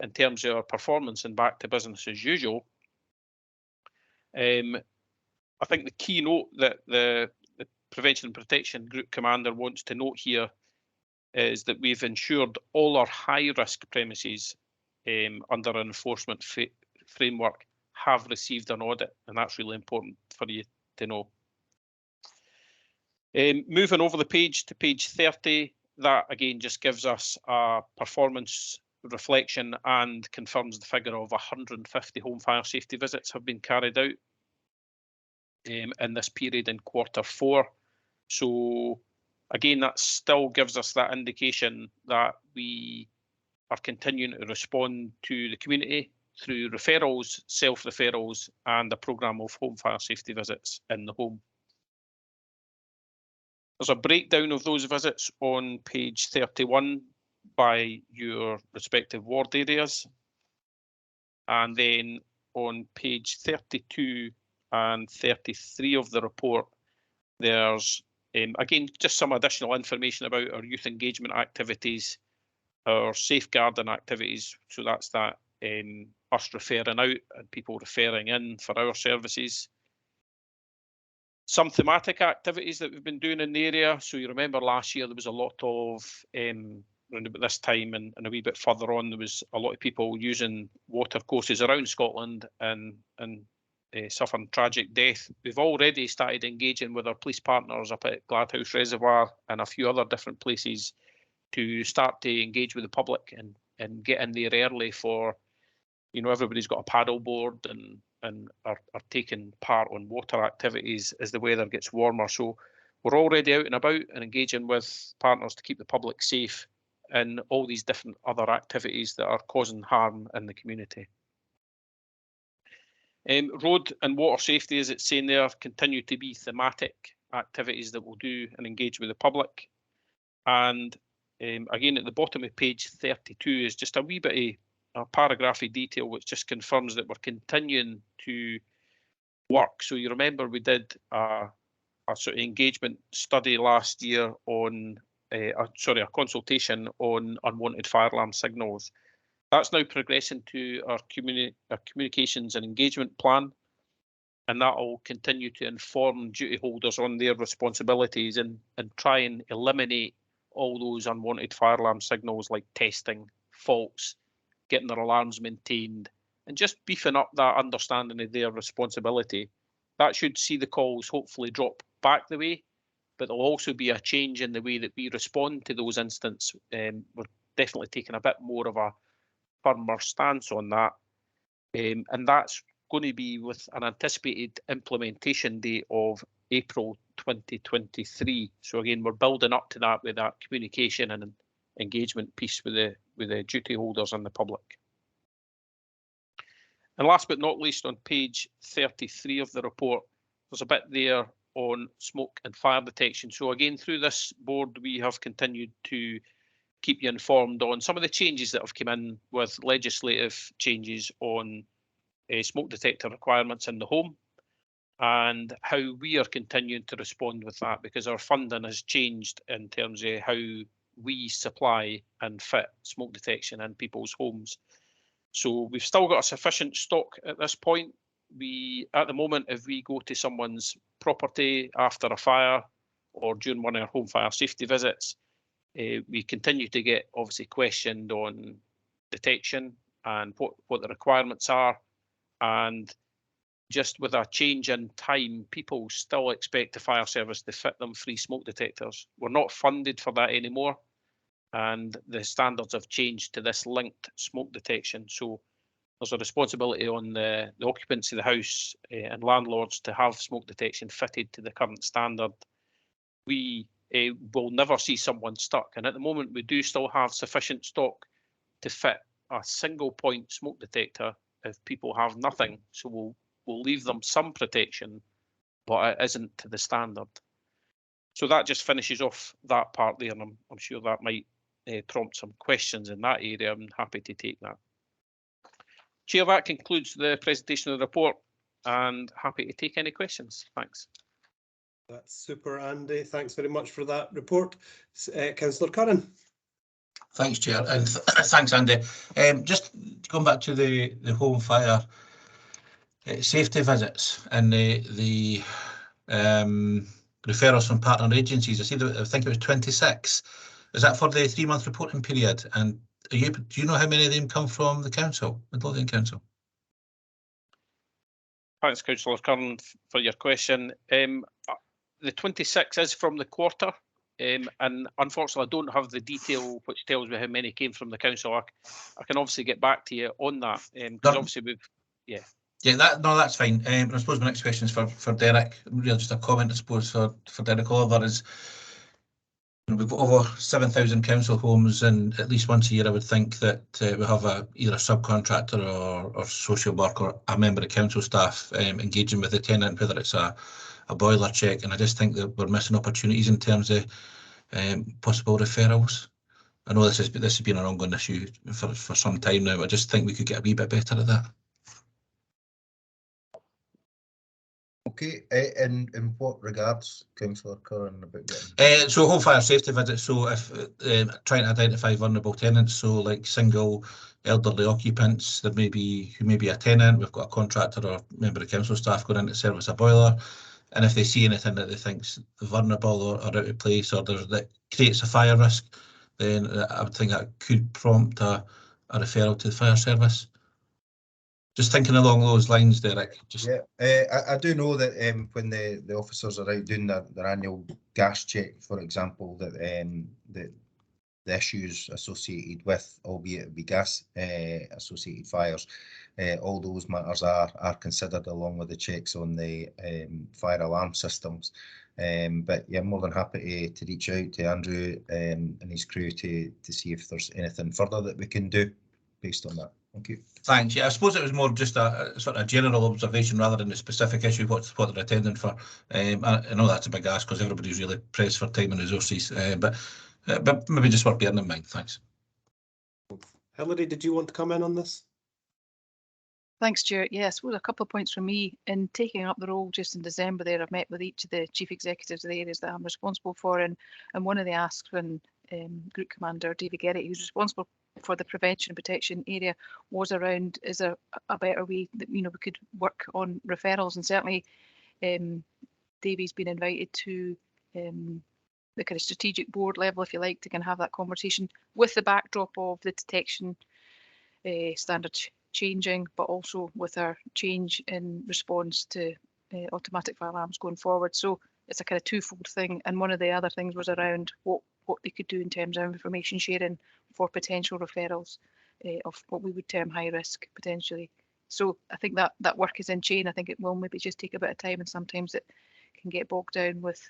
in terms of our performance and back to business as usual. I think the key note that the Prevention and Protection Group Commander wants to note here is that we've ensured all our high-risk premises under an enforcement framework have received an audit, and that's really important for you to know. Moving over the page to page 30, that again just gives us a performance reflection and confirms the figure of 150 home fire safety visits have been carried out in this period in Q4. So again, that still gives us that indication that we are continuing to respond to the community through referrals, self-referrals, and a programme of home fire safety visits in the home. There's a breakdown of those visits on page 31 by your respective ward areas. And then on page 32 and 33 of the report, there's, again, just some additional information about our youth engagement activities, our safeguarding activities. So that's that us referring out and people referring in for our services. Some thematic activities that we've been doing in the area. So you remember last year there was a lot of, around about this time and a wee bit further on, there was a lot of people using water courses around Scotland and suffering tragic death. We've already started engaging with our police partners up at Gladhouse Reservoir and a few other different places to start to engage with the public and get in there early for, you know, everybody's got a paddle board and are taking part on water activities as the weather gets warmer. So we're already out and about and engaging with partners to keep the public safe in all these different other activities that are causing harm in the community. Road and water safety, as it's saying there, continue to be thematic activities that we'll do and engage with the public. And again, at the bottom of page 32 is just a wee bit of a paragraph of detail which just confirms that we're continuing to work. So you remember we did a sort of engagement study last year on, a consultation on unwanted fire alarm signals. That's now progressing to our communications and engagement plan, and that will continue to inform duty holders on their responsibilities and try and eliminate all those unwanted fire alarm signals like testing, faults, getting their alarms maintained, and just beefing up that understanding of their responsibility. That should see the calls hopefully drop back the way, but there'll also be a change in the way that we respond to those incidents. We're definitely taking a bit more of a firmer stance on that. And that's going to be with an anticipated implementation date of April 2023. So again, we're building up to that with that communication and engagement piece with the duty holders and the public. And last but not least, on page 33 of the report, there's a bit there on smoke and fire detection. So again, through this board, we have continued to keep you informed on some of the changes that have come in with legislative changes on smoke detector requirements in the home and how we are continuing to respond with that, because our funding has changed in terms of how we supply and fit smoke detection in people's homes. So we've still got a sufficient stock at this point. At the moment, if we go to someone's property after a fire or during one of our home fire safety visits, we continue to get obviously questioned on detection and what the requirements are. And just with a change in time, people still expect the fire service to fit them free smoke detectors. We're not funded for that anymore, and the standards have changed to this linked smoke detection. So there's a responsibility on the occupants of the house and landlords to have smoke detection fitted to the current standard. We we'll never see someone stuck. And at the moment, we do still have sufficient stock to fit a single point smoke detector if people have nothing. So we'll leave them some protection, but it isn't to the standard. So that just finishes off that part there, and I'm sure that might prompt some questions in that area. I'm happy to take that. Chair, that concludes the presentation of the report, and happy to take any questions. Thanks. That's super, Andy. Thanks very much for that report. Councillor Curran. Thanks, Chair, and thanks, Andy. Just going back to the home fire safety visits and the referrals from partner agencies. I think it was 26. Is that for the 3-month reporting period? And do you know how many of them come from the council, Midlothian Council? Thanks, Councillor Curran, for your question. The 26 is from the quarter, and unfortunately, I don't have the detail which tells me how many came from the council. I can obviously get back to you on that, because obviously we've, yeah. Yeah, that's fine. I suppose my next question is for Derek. Really, just a comment, I suppose, for Derek Oliver is, we've got over 7,000 council homes, and at least once a year I would think that we have either a subcontractor or social worker or a member of council staff engaging with the tenant, whether it's a boiler check, and I just think that we're missing opportunities in terms of possible referrals. I know this has been an ongoing issue for some time now, but I just think we could get a wee bit better at that. Okay, in what regards, Councillor Curran, about getting? So home fire safety visits, so if trying to identify vulnerable tenants, so like single elderly occupants, who may be a tenant, we've got a contractor or member of council staff going in to service a boiler, and if they see anything that they think's vulnerable or out of place, or that creates a fire risk, then I would think that could prompt a referral to the fire service. Just thinking along those lines, Derek. Yeah, I do know that when the officers are out doing their annual gas check, for example, that the issues associated with, albeit it be gas associated fires, all those matters are considered along with the checks on the fire alarm systems. But yeah, I'm more than happy to reach out to Andrew and his crew to see if there's anything further that we can do based on that. Thank you. Thanks. Yeah, I suppose it was more just a sort of general observation rather than a specific issue, what they're attending for. I know that's a big ask because everybody's really pressed for time and resources, but maybe just worth bearing in mind. Thanks. Hilary, did you want to come in on this? Thanks, Stuart. Yeah, I suppose a couple of points from me. In taking up the role just in December there, I've met with each of the chief executives of the areas that I'm responsible for, and one of the asks when Group Commander David Gerrit, who's responsible for the prevention and protection area, was around, is there a better way that we could work on referrals? And certainly Davey's been invited to the kind of strategic board level, if you like, to kind of have that conversation with the backdrop of the detection standards changing, but also with our change in response to automatic fire alarms going forward. So it's a kind of twofold thing. And one of the other things was around what they could do in terms of information sharing for potential referrals of what we would term high risk potentially. So I think that work is in chain. I think it will maybe just take a bit of time, and sometimes it can get bogged down with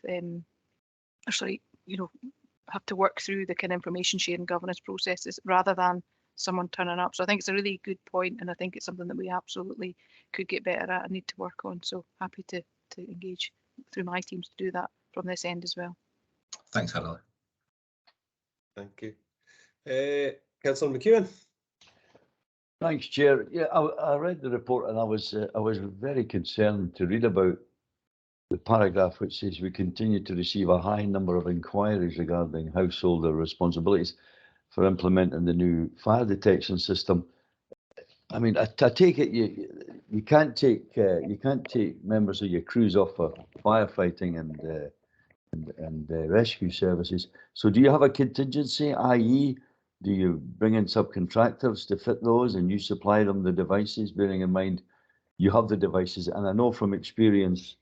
have to work through the kind of information sharing governance processes rather than someone turning up. So I think it's a really good point, and I think it's something that we absolutely could get better at and need to work on. So happy to engage through my teams to do that from this end as well. Thanks, Hilary. Thank you. Councillor McEwen. Thanks, Chair. Yeah, I read the report and I was very concerned to read about the paragraph which says we continue to receive a high number of inquiries regarding householder responsibilities for implementing the new fire detection system. I mean, I take it you can't take members of your crews off for firefighting and rescue services. So do you have a contingency, i.e., do you bring in subcontractors to fit those and you supply them the devices, bearing in mind you have the devices? And I know from experience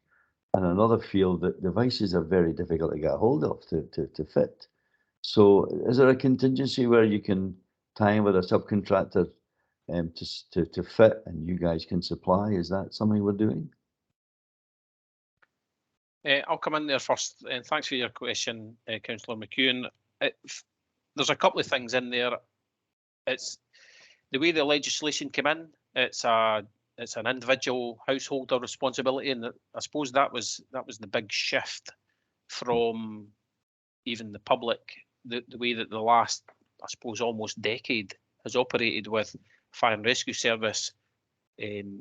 in another field that devices are very difficult to get hold of to fit. So is there a contingency where you can tie in with a subcontractor to fit and you guys can supply? Is that something we're doing? I'll come in there first, and thanks for your question, Councillor McEwen. There's a couple of things in there. It's the way the legislation came in. It's an individual householder responsibility, and I suppose that was the big shift from even the public, the way that the last, I suppose, almost decade has operated with Fire and Rescue Service,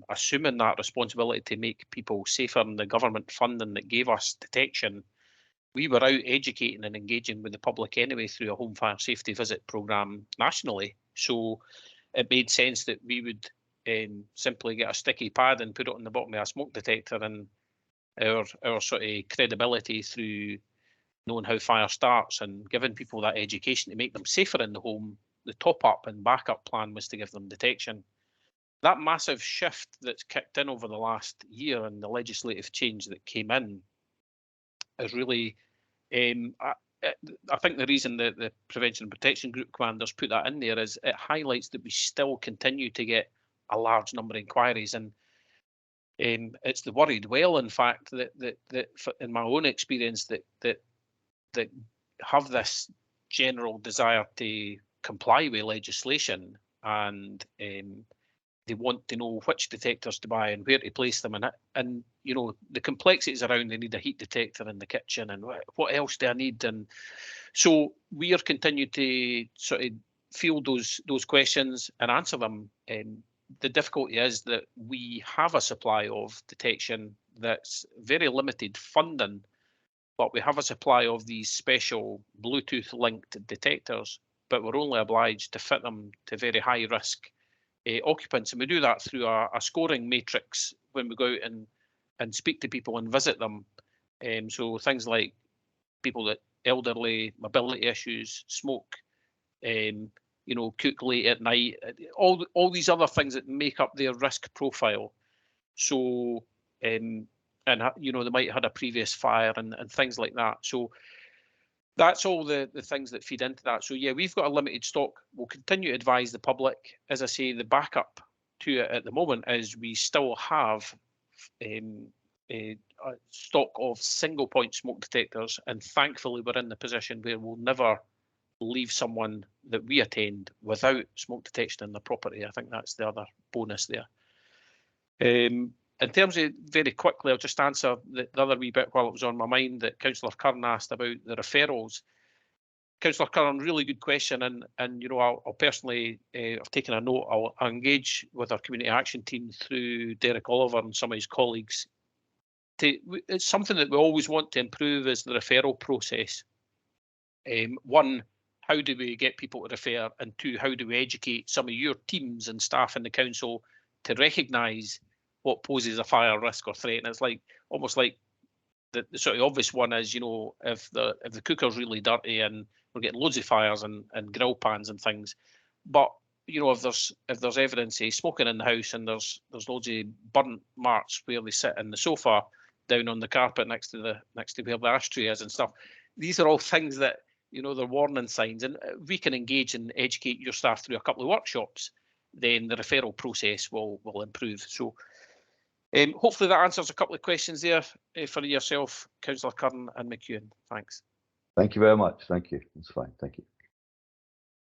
assuming that responsibility to make people safer, and the government funding that gave us detection. We were out educating and engaging with the public anyway through a home fire safety visit programme nationally. So it made sense that we would simply get a sticky pad and put it on the bottom of a smoke detector, and our sort of credibility through knowing how fire starts and giving people that education to make them safer in the home, the top up and backup plan was to give them detection. That massive shift that's kicked in over the last year and the legislative change that came in is really, I think the reason that the Prevention and Protection Group commanders put that in there is it highlights that we still continue to get a large number of inquiries, and it's the worried well, in fact, that in my own experience, that have this general desire to comply with legislation, and they want to know which detectors to buy and where to place them, and you know, the complexities around, they need a heat detector in the kitchen, and what else do I need? And so we are continuing to sort of field those questions and answer them. The difficulty is that we have a supply of detection that's very limited funding, but we have a supply of these special Bluetooth linked detectors, but we're only obliged to fit them to very high risk occupants, and we do that through a scoring matrix when we go out and speak to people and visit them. So things like people that elderly, mobility issues, smoke, you know, cook late at night, all these other things that make up their risk profile. So and you know, they might have had a previous fire and things like that. So that's all the things that feed into that. So yeah, we've got a limited stock. We'll continue to advise the public. As I say, the backup to it at the moment is we still have a stock of single point smoke detectors, and thankfully we're in the position where we'll never leave someone that we attend without smoke detection in the property. I think that's the other bonus there. In terms of, very quickly, I'll just answer the other wee bit while it was on my mind that Councillor Curran asked about the referrals. Councillor Curran, really good question, and you know, I'll personally, I've taken a note. I'll engage with our community action team through Derek Oliver and some of his colleagues. It's something that we always want to improve is the referral process. One, how do we get people to refer, and two, how do we educate some of your teams and staff in the council to recognise what poses a fire risk or threat? And it's like almost like the sort of obvious one is, you know, if the cooker's really dirty and we're getting loads of fires and grill pans and things, but you know, if there's evidence of smoking in the house and there's loads of burnt marks where they sit in the sofa, down on the carpet next to where the ashtray is and stuff, these are all things that, you know, they're warning signs, and we can engage and educate your staff through a couple of workshops, then the referral process will improve. So hopefully that answers a couple of questions there for yourself, Councillor Curran and McEwen. Thanks. Thank you very much. Thank you. That's fine. Thank you.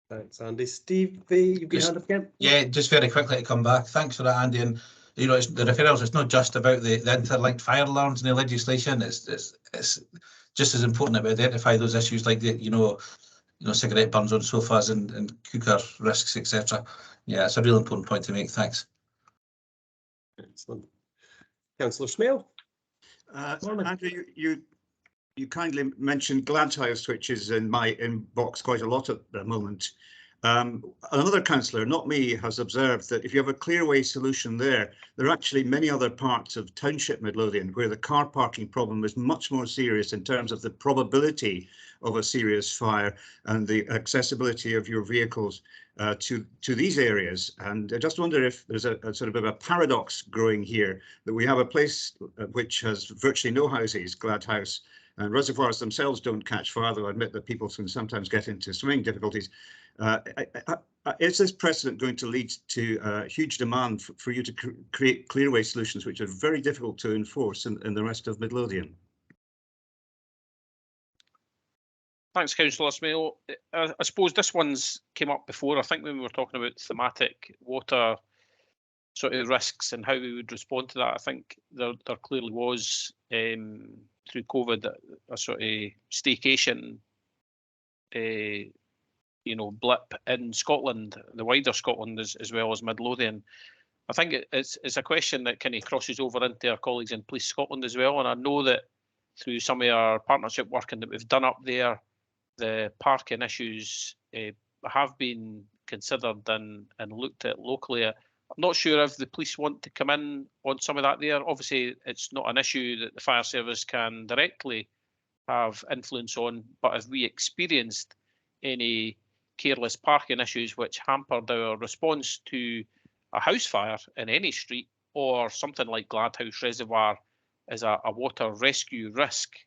Thanks, Andy. Steve, you've got your hand up again? Yeah, just very quickly to come back. Thanks for that, Andy. And you know, it's the referrals. It's not just about the interlinked fire alarms in the legislation. It's just as important that we identify those issues like the you know cigarette burns on sofas and cooker risks, etc. Yeah, it's a real important point to make. Thanks. Excellent. Councillor Smale. Andrew, you kindly mentioned Gladhouse, which is in my inbox quite a lot at the moment. Another councillor, not me, has observed that if you have a clearway solution there are actually many other parts of Township Midlothian where the car parking problem is much more serious in terms of the probability of a serious fire and the accessibility of your vehicles to these areas. And I just wonder if there's a sort of a paradox growing here, that we have a place which has virtually no houses, Gladhouse, and reservoirs themselves don't catch fire, though I admit that people can sometimes get into swimming difficulties. Is this precedent going to lead to huge demand for you to create clearway solutions which are very difficult to enforce in the rest of Midlothian? Thanks, Councillor Smale. I suppose this one's came up before. I think when we were talking about thematic water sort of risks and how we would respond to that, I think there clearly was through COVID a sort of staycation, blip in Scotland, the wider Scotland as well as Midlothian. I think it's a question that kind of crosses over into our colleagues in Police Scotland as well, and I know that through some of our partnership working that we've done up there, the parking issues have been considered and looked at locally. I'm not sure if the police want to come in on some of that there. Obviously, it's not an issue that the fire service can directly have influence on, but if we experienced any careless parking issues which hampered our response to a house fire in any street or something like Gladhouse Reservoir as a water rescue risk,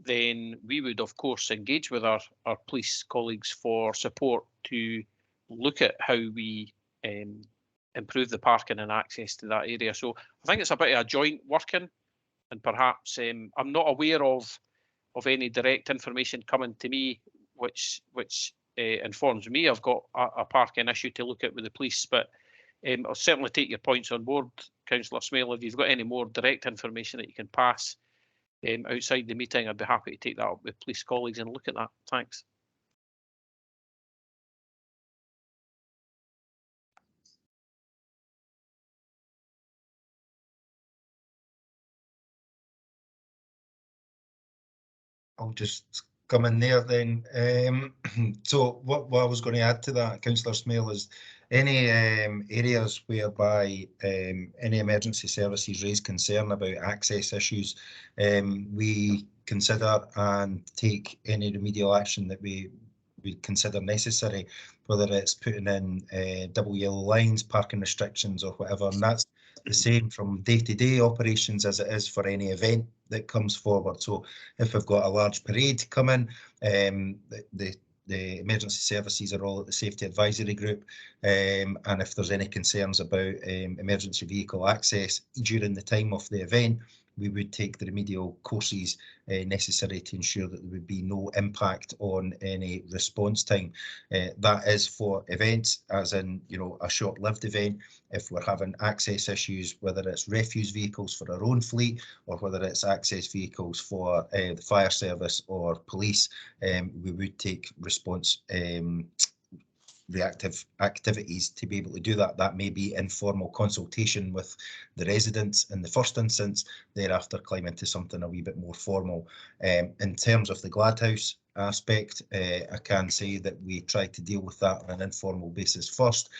then we would, of course, engage with our police colleagues for support to look at how we improve the parking and access to that area. So I think it's a bit of a joint working, and perhaps I'm not aware of any direct information coming to me which informs me I've got a parking issue to look at with the police. But I'll certainly take your points on board, Councillor Smale. If you've got any more direct information that you can pass outside the meeting, I'd be happy to take that up with police colleagues and look at that. Thanks. I'll just come in there then. So what I was going to add to that, Councillor Smale, is any areas whereby any emergency services raise concern about access issues, we consider and take any remedial action that we consider necessary, whether it's putting in double yellow lines, parking restrictions or whatever. And that's the same from day-to-day operations as it is for any event that comes forward. So if we've got a large parade coming, the emergency services are all at the safety advisory group, and if there's any concerns about emergency vehicle access during the time of the event, we would take the remedial courses necessary to ensure that there would be no impact on any response time. That is for events, as in, a short-lived event. If we're having access issues, whether it's refuse vehicles for our own fleet or whether it's access vehicles for the fire service or police, we would take response reactive activities to be able to do that. That may be informal consultation with the residents in the first instance, thereafter climb into something a wee bit more formal. In terms of the Gladhouse aspect, I can say that we tried to deal with that on an informal basis first.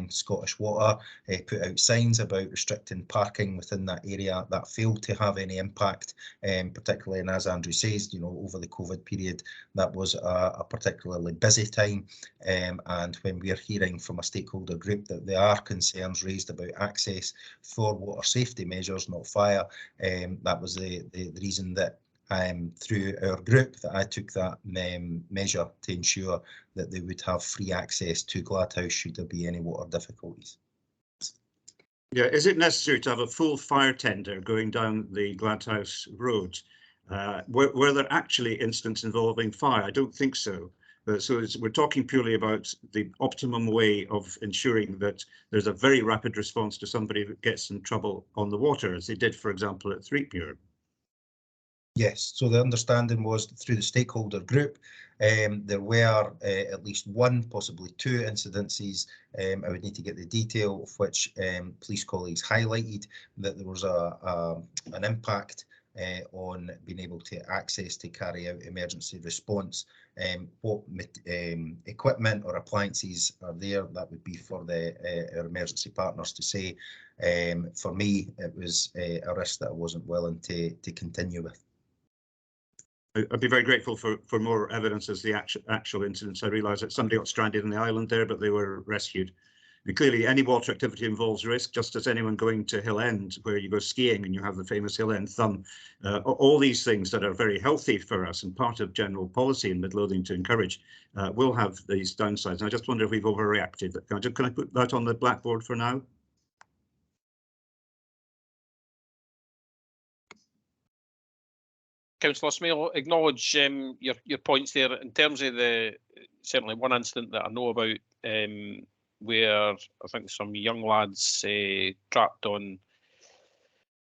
Scottish Water put out signs about restricting parking within that area. That failed to have any impact, particularly, and as Andrew says, over the COVID period, that was a particularly busy time. And when we're hearing from a stakeholder group that there are concerns raised about access for water safety measures, not fire, that was the reason that through our group that I took that measure to ensure that they would have free access to Gladhouse should there be any water difficulties. Yeah, is it necessary to have a full fire tender going down the Gladhouse road? Were there actually incidents involving fire? I don't think so. So we're talking purely about the optimum way of ensuring that there's a very rapid response to somebody who gets in trouble on the water, as they did, for example, at Threepmuir. Yes, so the understanding was that through the stakeholder group, there were at least one, possibly two incidences. I would need to get the detail of which police colleagues highlighted that there was an impact on being able to access to carry out emergency response. What equipment or appliances are there, that would be for our emergency partners to say. For me, it was a risk that I wasn't willing to continue with. I'd be very grateful for more evidence as the actual incidents. I realise that somebody got stranded on the island there, but they were rescued. And clearly, any water activity involves risk, just as anyone going to Hill End, where you go skiing and you have the famous Hill End thumb. All these things that are very healthy for us and part of general policy in Midlothian to encourage will have these downsides. And I just wonder if we've overreacted. Can I put that on the blackboard for now? Councillor Smale, acknowledge your points there in terms of certainly one incident that I know about where I think some young lads trapped on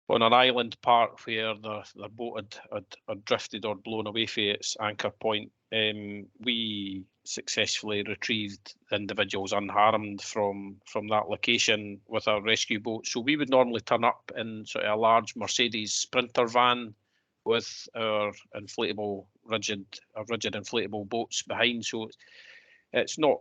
an island park where their boat had drifted or blown away from its anchor point. We successfully retrieved the individuals unharmed from that location with our rescue boat. So we would normally turn up in sort of a large Mercedes Sprinter van with our rigid inflatable boats behind. So it's not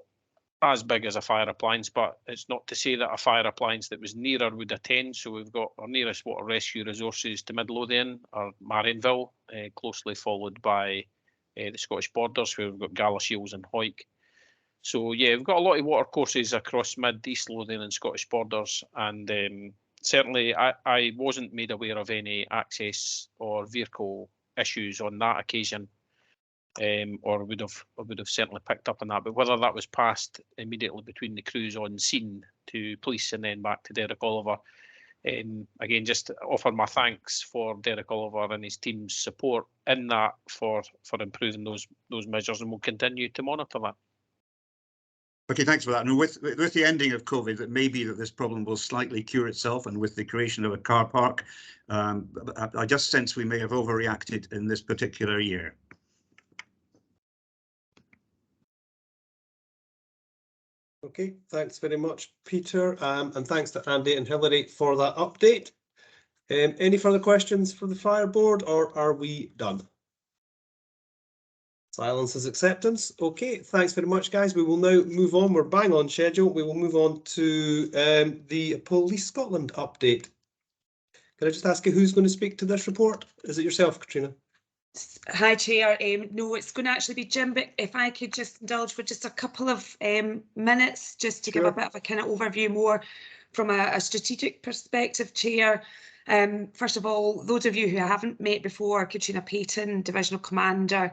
as big as a fire appliance, but it's not to say that a fire appliance that was nearer would attend. So we've got our nearest water rescue resources to Midlothian or Marienville, closely followed by the Scottish Borders, where we've got Galashiels and Hoyk. So yeah, we've got a lot of water courses across Mid, East Lothian and Scottish Borders, and certainly I wasn't made aware of any access or vehicle issues on that occasion. Or would have certainly picked up on that, but whether that was passed immediately between the crews on scene to police and then back to Derek Oliver, again, just offer my thanks for Derek Oliver and his team's support in that for improving those measures, and we'll continue to monitor that. Okay, thanks for that. And with the ending of COVID, it may be that this problem will slightly cure itself, and with the creation of a car park, I just sense we may have overreacted in this particular year. Okay, thanks very much, Peter, and thanks to Andy and Hilary for that update. Any further questions for the fire board, or are we done? Silence is acceptance. Okay, thanks very much, guys. We will now move on. We're bang on schedule. We will move on to the Police Scotland update. Can I just ask you who's going to speak to this report? Is it yourself, Katrina? Hi, Chair. No, it's going to actually be Jim, but if I could just indulge for just a couple of minutes, just to give a bit of a kind of overview more from a strategic perspective, Chair. First of all, those of you who haven't met before, Katrina Payton, Divisional Commander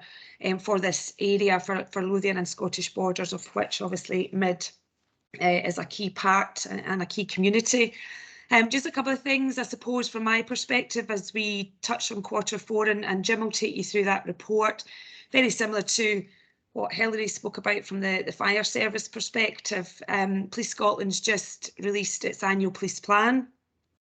for this area for Lothian and Scottish Borders, of which obviously Mid is a key part and a key community. Just a couple of things, I suppose, from my perspective, as we touch on Q4, and Jim will take you through that report, very similar to what Hilary spoke about from the fire service perspective. Police Scotland's just released its annual police plan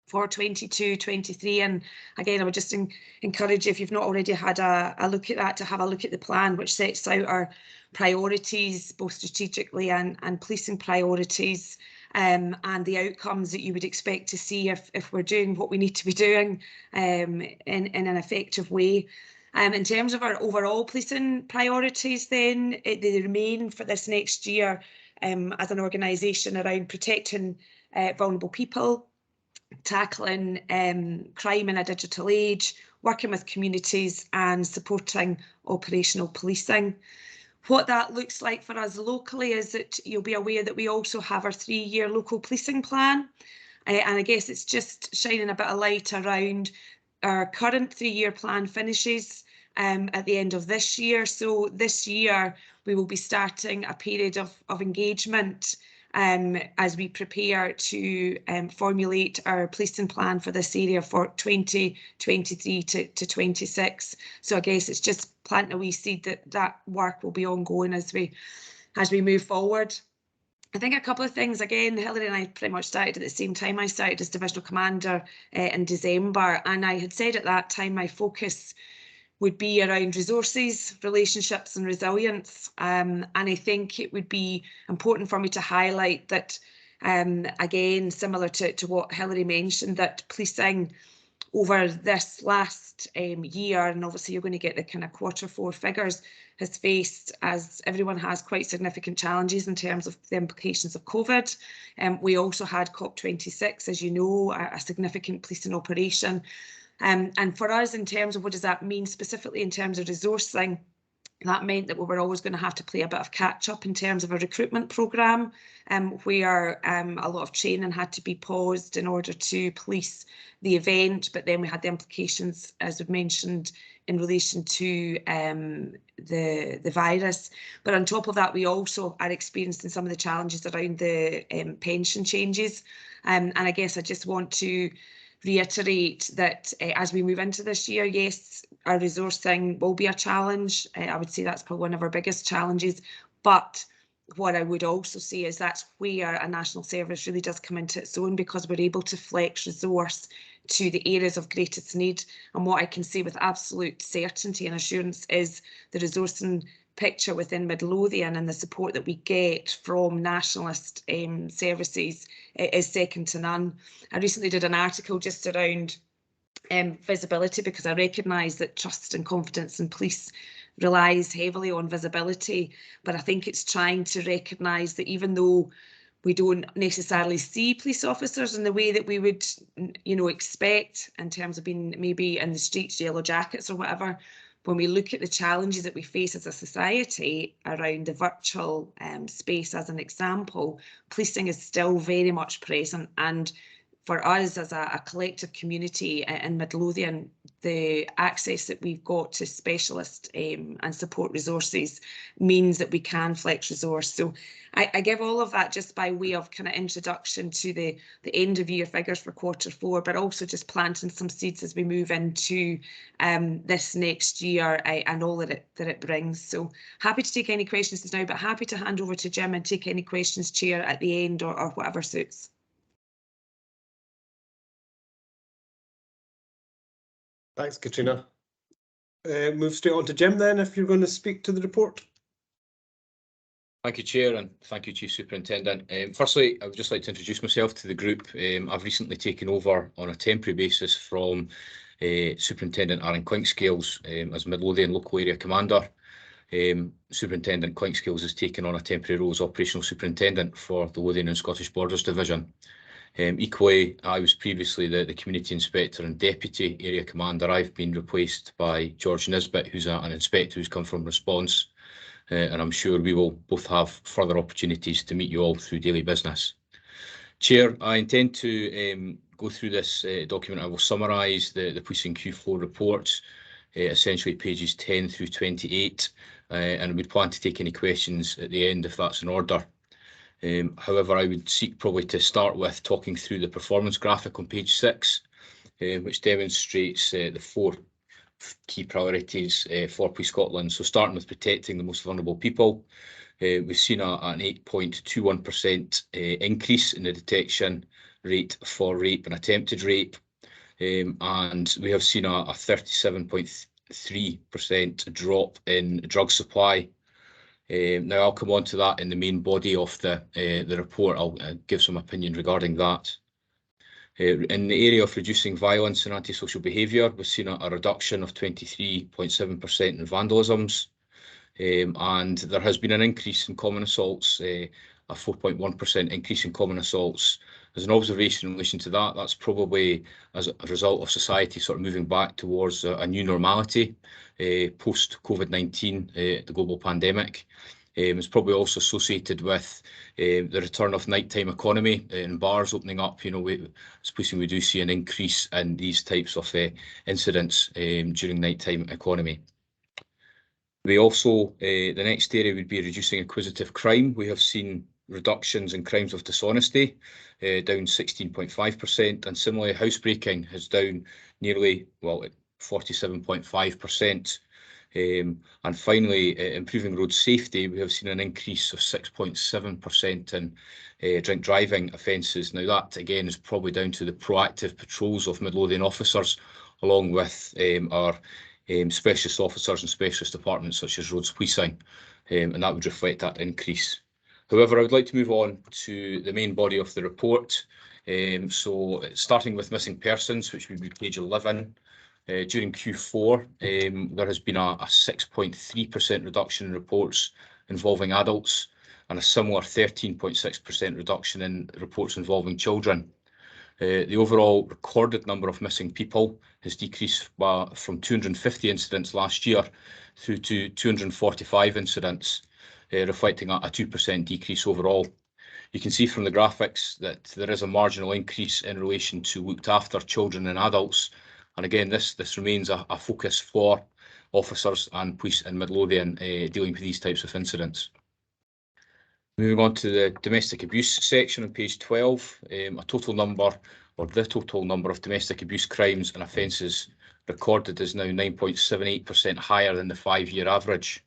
for 22-23, and again, I would just encourage you, if you've not already had a look at that, to have a look at the plan, which sets out our priorities, both strategically and policing priorities. And the outcomes that you would expect to see if we're doing what we need to be doing in an effective way. In terms of our overall policing priorities, then they remain for this next year as an organisation around protecting vulnerable people, tackling crime in a digital age, working with communities and supporting operational policing. What that looks like for us locally is that you'll be aware that we also have our 3-year local policing plan. And I guess it's just shining a bit of light around our current 3-year plan finishes at the end of this year. So this year we will be starting a period of engagement as we prepare to formulate our policing plan for this area for 2023 to 26. So I guess it's just planting a wee seed that work will be ongoing as we move forward. I think a couple of things, again, Hilary and I pretty much started at the same time. I started as Divisional Commander in December, and I had said at that time my focus would be around resources, relationships and resilience. And I think it would be important for me to highlight that, again, similar to what Hilary mentioned, that policing over this last year, and obviously you're going to get the kind of Q4 figures, has faced, as everyone has, quite significant challenges in terms of the implications of COVID. We also had COP26, as you know, a significant policing operation. And for us, in terms of what does that mean specifically in terms of resourcing, that meant that we were always going to have to play a bit of catch up in terms of a recruitment programme, where a lot of training had to be paused in order to police the event. But then we had the implications, as we've mentioned, in relation to the virus. But on top of that, we also are experiencing some of the challenges around the pension changes. And I guess I just want to reiterate that as we move into this year, yes, our resourcing will be a challenge. I would say that's probably one of our biggest challenges, but what I would also say is that's where a national service really does come into its own, because we're able to flex resource to the areas of greatest need. And what I can say with absolute certainty and assurance is the resourcing picture within Midlothian and the support that we get from nationalist services is second to none. I recently did an article just around visibility, because I recognise that trust and confidence in police relies heavily on visibility, but I think it's trying to recognise that even though we don't necessarily see police officers in the way that we would, you know, expect in terms of being maybe in the streets, yellow jackets or whatever, when we look at the challenges that we face as a society around the virtual space, as an example, policing is still very much present. And for us as a collective community in Midlothian, the access that we've got to specialist and support resources means that we can flex resource. So I give all of that just by way of kind of introduction to the end of year figures for Q4, but also just planting some seeds as we move into this next year and all that it brings. So happy to take any questions now, but happy to hand over to Jim and take any questions, Chair, at the end or whatever suits. Thanks, Katrina. Move straight on to Jim then, if you're going to speak to the report. Thank you, Chair, and thank you, Chief Superintendent. Firstly, I would just like to introduce myself to the group. I've recently taken over on a temporary basis from Superintendent Aaron Quingscales as Midlothian Local Area Commander. Superintendent Quingscales has taken on a temporary role as Operational Superintendent for the Lothian and Scottish Borders Division. Equally, I was previously the Community Inspector and Deputy Area Commander. I've been replaced by George Nisbet, who's an Inspector who's come from Response, and I'm sure we will both have further opportunities to meet you all through daily business. Chair, I intend to go through this document. I will summarise the Policing Q4 reports, essentially pages 10 through 28, and we'd plan to take any questions at the end if that's in order. However, I would seek probably to start with talking through the performance graphic on page 6, which demonstrates the 4 key priorities for Police Scotland. So starting with protecting the most vulnerable people, we've seen an 8.21% increase in the detection rate for rape and attempted rape, and we have seen a 37.3% drop in drug supply. Now I'll come on to that in the main body of the report. I'll give some opinion regarding that. In the area of reducing violence and antisocial behaviour, we've seen a reduction of 23.7% in vandalisms, and there has been an increase in common assaults, a 4.1% increase in common assaults. As an observation in relation to that, that's probably as a result of society sort of moving back towards a new normality post-COVID-19, the global pandemic. It's probably also associated with the return of nighttime economy and bars opening up. You know, as policing, we do see an increase in these types of incidents during nighttime economy. We also, the next area would be reducing acquisitive crime. We have seen reductions in crimes of dishonesty, down 16.5%, and similarly housebreaking is down nearly, well, 47.5%. And finally, improving road safety, we have seen an increase of 6.7% in drink driving offences. Now that again is probably down to the proactive patrols of Midlothian officers, along with our specialist officers and specialist departments such as roads policing, and that would reflect that increase. However, I would like to move on to the main body of the report. So starting with missing persons, which would be page 11. During Q4, there has been a 6.3% reduction in reports involving adults and a similar 13.6% reduction in reports involving children. The overall recorded number of missing people has decreased from 250 incidents last year through to 245 incidents, reflecting a 2% decrease overall. You can see from the graphics that there is a marginal increase in relation to looked after children and adults. And again, this remains a focus for officers and police in Midlothian dealing with these types of incidents. Moving on to the domestic abuse section on page 12, a total number or the total number of domestic abuse crimes and offences recorded is now 9.78% higher than the 5-year average.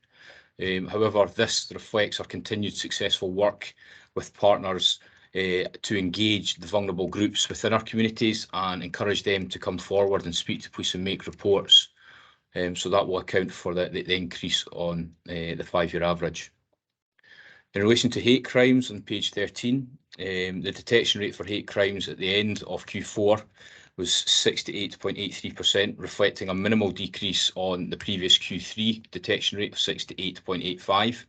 However, this reflects our continued successful work with partners to engage the vulnerable groups within our communities and encourage them to come forward and speak to police and make reports. So that will account for the increase on the 5-year average. In relation to hate crimes on page 13, the detection rate for hate crimes at the end of Q4 was 68.83%, reflecting a minimal decrease on the previous Q3 detection rate of 68.85%.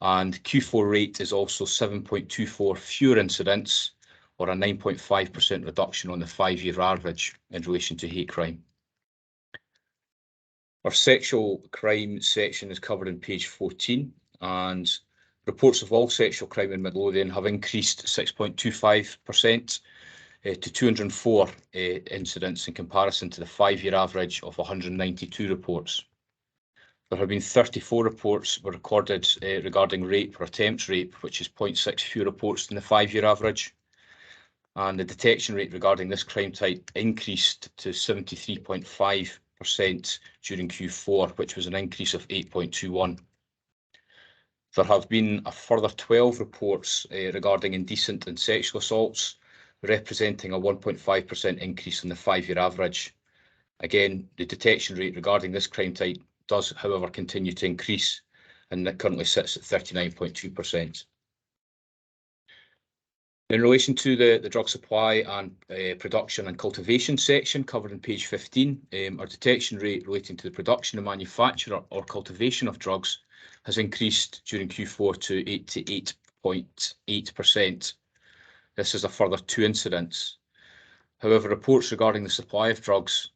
And Q4 rate is also 7.24 fewer incidents, or a 9.5% reduction on the 5-year average in relation to hate crime. Our sexual crime section is covered in page 14, and reports of all sexual crime in Midlothian have increased 6.25% to 204 incidents in comparison to the 5-year average of 192 reports. There have been 34 reports were recorded regarding rape or attempts rape, which is 0.6 fewer reports than the 5-year average. And the detection rate regarding this crime type increased to 73.5% during Q4, which was an increase of 8.21. There have been a further 12 reports regarding indecent and sexual assaults, representing a 1.5% increase in the 5-year average. Again, the detection rate regarding this crime type does, however, continue to increase, and that currently sits at 39.2%. In relation to the drug supply and production and cultivation section covered in page 15, our detection rate relating to the production and manufacture or cultivation of drugs has increased during Q4 to 88.8%. This is a further 2 incidents. However, reports regarding the supply of drugs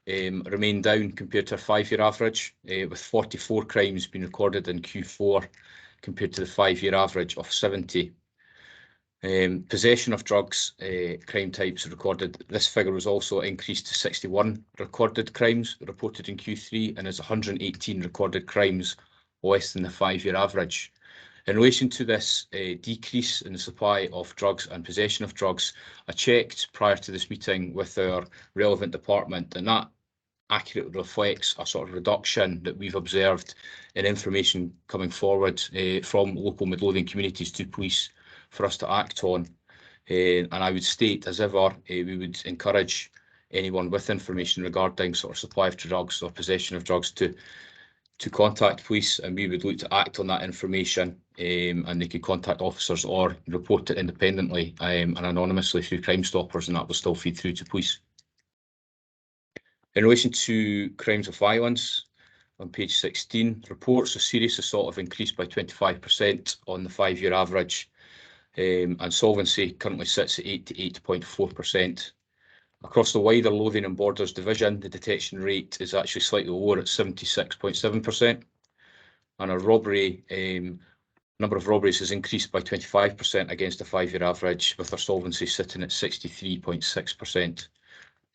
remain down compared to a 5-year average, with 44 crimes being recorded in Q4 compared to the 5-year average of 70. Possession of drugs crime types recorded. This figure was also increased to 61 recorded crimes reported in Q3 and is 118 recorded crimes less than the 5-year average. In relation to this decrease in the supply of drugs and possession of drugs, I checked prior to this meeting with our relevant department, and that accurately reflects a sort of reduction that we've observed in information coming forward from local Midlothian communities to police for us to act on. And I would state, as ever, we would encourage anyone with information regarding sort of supply of drugs or possession of drugs to contact police, and we would look to act on that information, and they could contact officers or report it independently and anonymously through Crime Stoppers, and that will still feed through to police. In relation to crimes of violence, on page 16, reports of serious assault have increased by 25% on the 5-year average, and solvency currently sits at 88.4%. Across the wider Lothian and Borders division, the detection rate is actually slightly lower at 76.7%, and our robbery number of robberies has increased by 25% against the 5-year average, with our solvency sitting at 63.6%.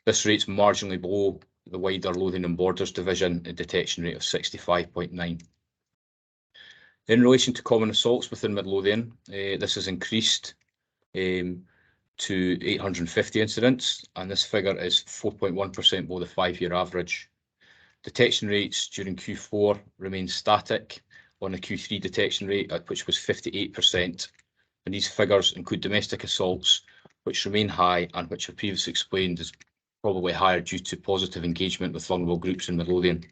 This rate's marginally below the wider Lothian and Borders division, a detection rate of 65.9. In relation to common assaults within Midlothian, this has increased to 850 incidents, and this figure is 4.1% below the 5-year average. Detection rates during Q4 remain static on the Q3 detection rate, which was 58%, and these figures include domestic assaults, which remain high and which I've previously explained is probably higher due to positive engagement with vulnerable groups in Midlothian.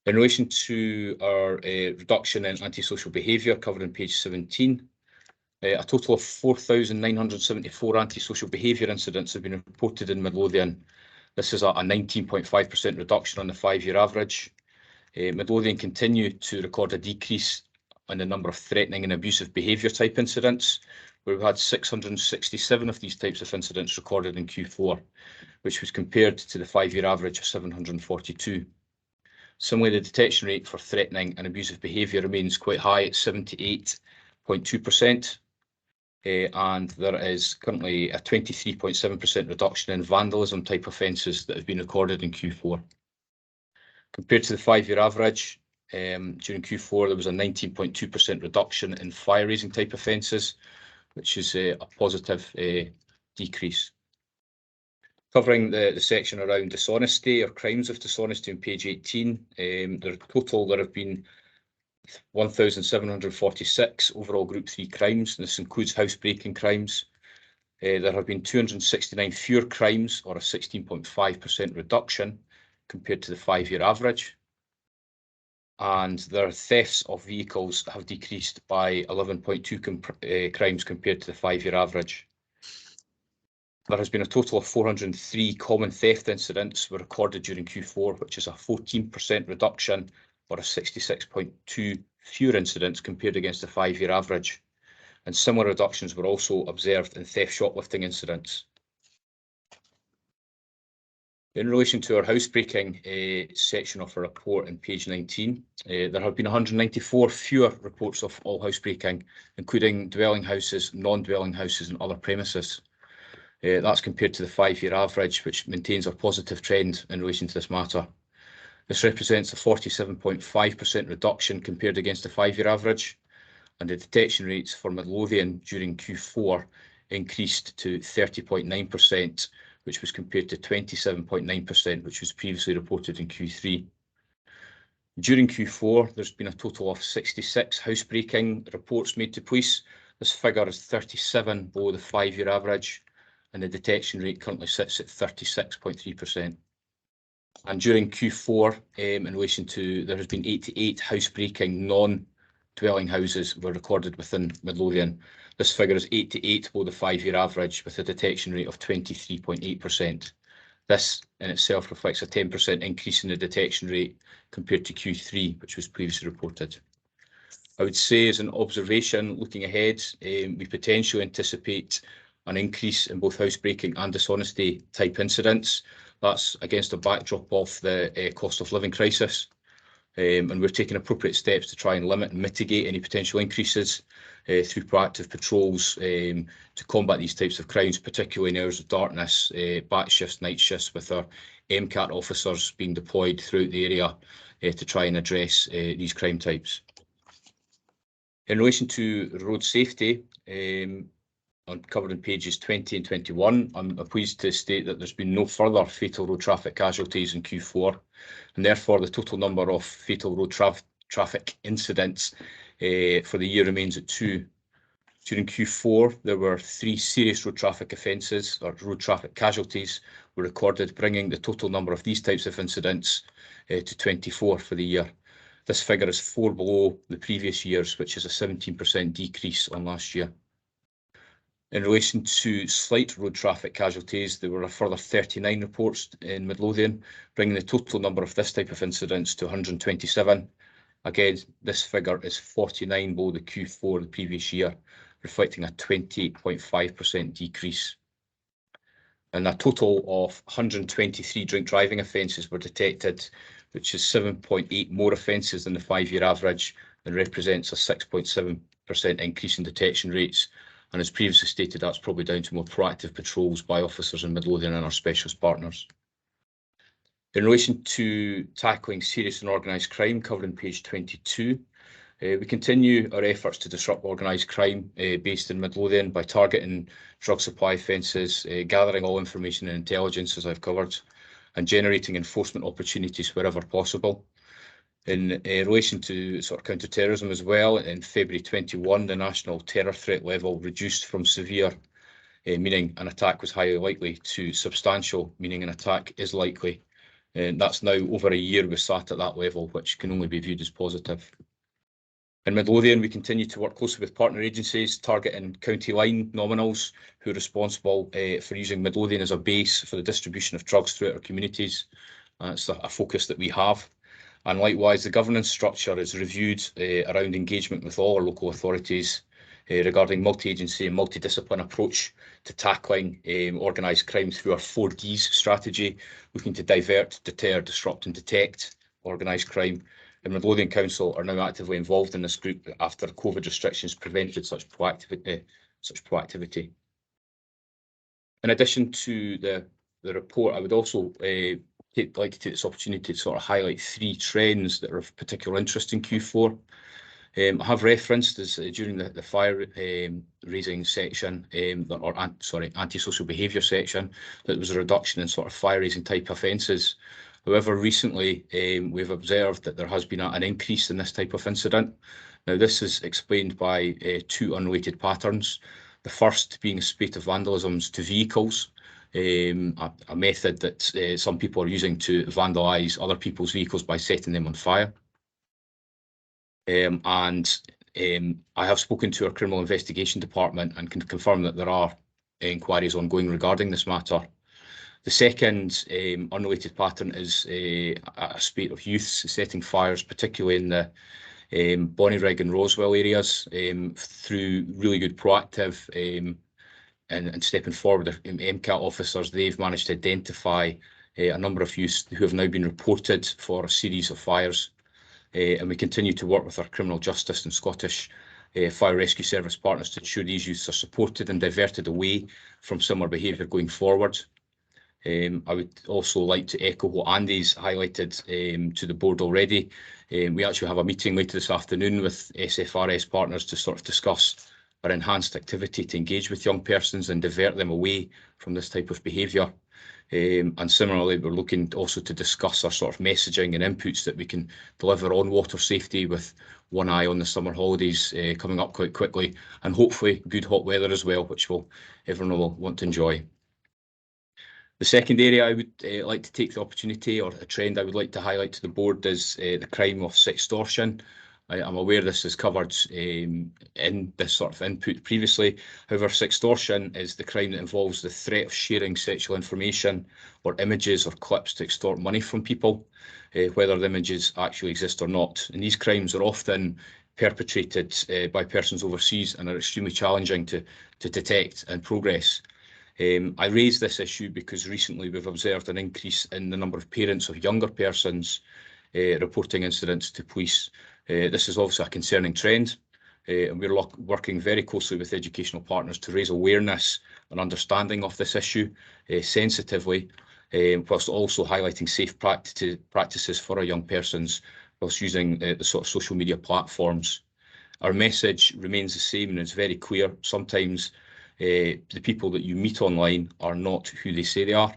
In relation to our reduction in antisocial behaviour covered on page 17, a total of 4,974 antisocial behaviour incidents have been reported in Midlothian. This is a 19.5% reduction on the 5-year average. Midlothian continue to record a decrease in the number of threatening and abusive behaviour type incidents, where we've had 667 of these types of incidents recorded in Q4, which was compared to the 5-year average of 742. Similarly, the detection rate for threatening and abusive behaviour remains quite high at 78.2%. And there is currently a 23.7% reduction in vandalism type offences that have been recorded in Q4. Compared to the 5-year average, during Q4 there was a 19.2% reduction in fire-raising type offences, which is a positive decrease. Covering the section around dishonesty or crimes of dishonesty on page 18, there have been 1,746 overall Group 3 crimes, and this includes housebreaking crimes. There have been 269 fewer crimes, or a 16.5% reduction compared to the 5-year average. And their thefts of vehicles have decreased by 11.2 crimes compared to the 5-year average. There has been a total of 403 common theft incidents were recorded during Q4, which is a 14% reduction, or a 66.2 fewer incidents compared against the 5-year average. And similar reductions were also observed in theft shoplifting incidents. In relation to our housebreaking section of our report on page 19, there have been 194 fewer reports of all housebreaking, including dwelling houses, non-dwelling houses and other premises. That's compared to the 5-year average, which maintains a positive trend in relation to this matter. This represents a 47.5% reduction compared against the 5-year average, and the detection rates for Midlothian during Q4 increased to 30.9%, which was compared to 27.9%, which was previously reported in Q3. During Q4, there's been a total of 66 housebreaking reports made to police. This figure is 37 below the 5-year average, and the detection rate currently sits at 36.3%. And during Q4, in relation to, there has been 88 housebreaking non-dwelling houses were recorded within Midlothian. This figure is 88 below the 5-year average, with a detection rate of 23.8%. This in itself reflects a 10% increase in the detection rate compared to Q3, which was previously reported. I would say, as an observation looking ahead, we potentially anticipate an increase in both housebreaking and dishonesty type incidents. That's against a backdrop of the cost of living crisis. And we're taking appropriate steps to try and limit and mitigate any potential increases through proactive patrols to combat these types of crimes, particularly in hours of darkness, back shifts, night shifts, with our MCAT officers being deployed throughout the area to try and address these crime types. In relation to road safety, covered in pages 20 and 21, I'm pleased to state that there's been no further fatal road traffic casualties in Q4, and therefore the total number of fatal road traffic incidents for the year remains at 2. During Q4, there were 3 serious road traffic offences, or road traffic casualties, were recorded, bringing the total number of these types of incidents to 24 for the year. This figure is 4 below the previous years, which is a 17% decrease on last year. In relation to slight road traffic casualties, there were a further 39 reports in Midlothian, bringing the total number of this type of incidents to 127. Again, this figure is 49 below the Q4 the previous year, reflecting a 20.5% decrease. And a total of 123 drink driving offences were detected, which is 7.8 more offences than the 5-year average, and represents a 6.7% increase in detection rates. And as previously stated, that's probably down to more proactive patrols by officers in Midlothian and our specialist partners. In relation to tackling serious and organised crime, covered in page 22, we continue our efforts to disrupt organised crime based in Midlothian by targeting drug supply offences, gathering all information and intelligence, as I've covered, and generating enforcement opportunities wherever possible. In relation to sort of counter-terrorism as well, in February 21, the national terror threat level reduced from severe, meaning an attack was highly likely, to substantial, meaning an attack is likely. And that's now over a year we're sat at that level, which can only be viewed as positive. In Midlothian, we continue to work closely with partner agencies, targeting county line nominals who are responsible for using Midlothian as a base for the distribution of drugs throughout our communities. It's a focus that we have. And likewise, the governance structure is reviewed around engagement with all our local authorities regarding multi-agency and multidiscipline approach to tackling organised crime through our 4Ds strategy, looking to divert, deter, disrupt and detect organised crime. The Midlothian Council are now actively involved in this group after COVID restrictions prevented such proactivity. In addition to the report, I would also like to take this opportunity to sort of highlight 3 trends that are of particular interest in Q4. I have referenced as during the fire raising section, antisocial behaviour section, that there was a reduction in sort of fire raising type offences. However, recently we've observed that there has been an increase in this type of incident. Now, this is explained by two unrelated patterns. The first being a spate of vandalisms to vehicles, a method that some people are using to vandalise other people's vehicles by setting them on fire. I have spoken to our criminal investigation department and can confirm that there are inquiries ongoing regarding this matter. The second unrelated pattern is a spate of youths setting fires, particularly in the Bonnyrigg and Roswell areas, through really good proactive and stepping forward, MCAT officers. They've managed to identify a number of youths who have now been reported for a series of fires. And we continue to work with our criminal justice and Scottish Fire Rescue Service partners to ensure these youths are supported and diverted away from similar behaviour going forward. I would also like to echo what Andy's highlighted to the board already. We actually have a meeting later this afternoon with SFRS partners to sort of discuss our enhanced activity to engage with young persons and divert them away from this type of behaviour. And similarly, we're looking also to discuss our sort of messaging and inputs that we can deliver on water safety, with one eye on the summer holidays coming up quite quickly, and hopefully good hot weather as well, which everyone will want to enjoy. The second area I would like to take the opportunity, or a trend I would like to highlight to the board, is the crime of sextortion. I'm aware this is covered in this sort of input previously. However, sextortion is the crime that involves the threat of sharing sexual information or images or clips to extort money from people, whether the images actually exist or not. And these crimes are often perpetrated by persons overseas and are extremely challenging to detect and progress. I raise this issue because recently we've observed an increase in the number of parents of younger persons reporting incidents to police. This is obviously a concerning trend, and we're working very closely with educational partners to raise awareness and understanding of this issue sensitively, whilst also highlighting safe practices for our young persons, whilst using the sort of social media platforms. Our message remains the same and it's very clear. Sometimes the people that you meet online are not who they say they are,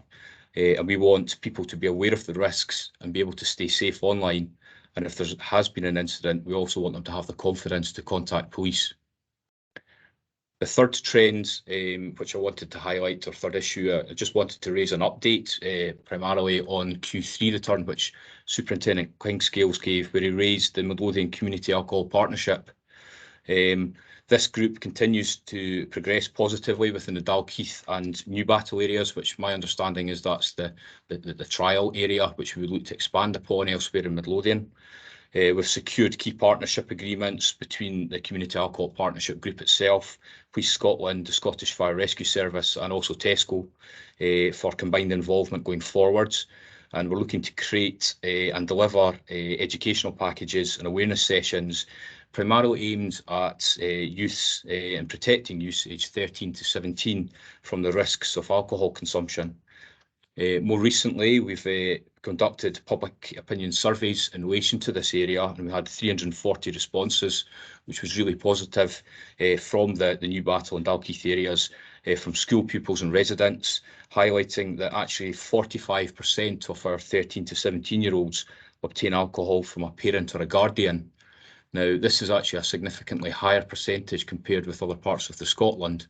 and we want people to be aware of the risks and be able to stay safe online. And if there has been an incident, we also want them to have the confidence to contact police. The third trend, which I wanted to highlight, or third issue, I just wanted to raise an update primarily on Q3 return, which Superintendent Kingscales gave, where he raised the Midlothian Community Alcohol Partnership. This group continues to progress positively within the Dalkeith and Newbattle areas, which my understanding is that's the trial area, which we would look to expand upon elsewhere in Midlothian. We've secured key partnership agreements between the Community Alcohol Partnership Group itself, Police Scotland, the Scottish Fire Rescue Service, and also Tesco for combined involvement going forwards. And we're looking to create and deliver educational packages and awareness sessions primarily aimed at youths and protecting youths aged 13 to 17 from the risks of alcohol consumption. More recently, we've conducted public opinion surveys in relation to this area, and we had 340 responses, which was really positive from the Newbattle and Dalkeith areas, from school pupils and residents, highlighting that actually 45% of our 13 to 17-year-olds obtain alcohol from a parent or a guardian. Now, this is actually a significantly higher percentage compared with other parts of Scotland.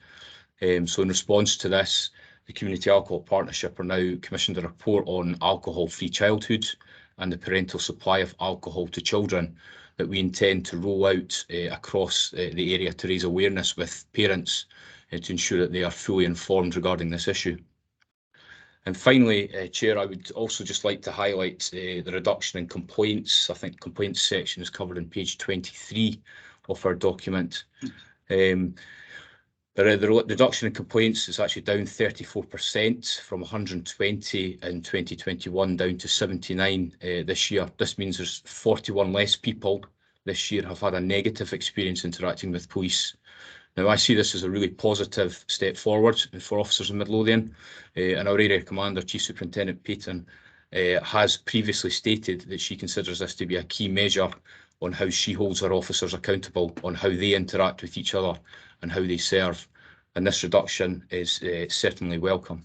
So in response to this, the Community Alcohol Partnership are now commissioned a report on alcohol-free childhood and the parental supply of alcohol to children that we intend to roll out across the area to raise awareness with parents to ensure that they are fully informed regarding this issue. And finally, Chair, I would also just like to highlight the reduction in complaints. I think the complaints section is covered on page 23 of our document. The reduction in complaints is actually down 34% from 120 in 2021 down to 79 this year. This means there's 41 less people this year have had a negative experience interacting with police. Now, I see this as a really positive step forward for officers in Midlothian, and our area commander, Chief Superintendent Peyton, has previously stated that she considers this to be a key measure on how she holds her officers accountable, on how they interact with each other and how they serve. And this reduction is certainly welcome.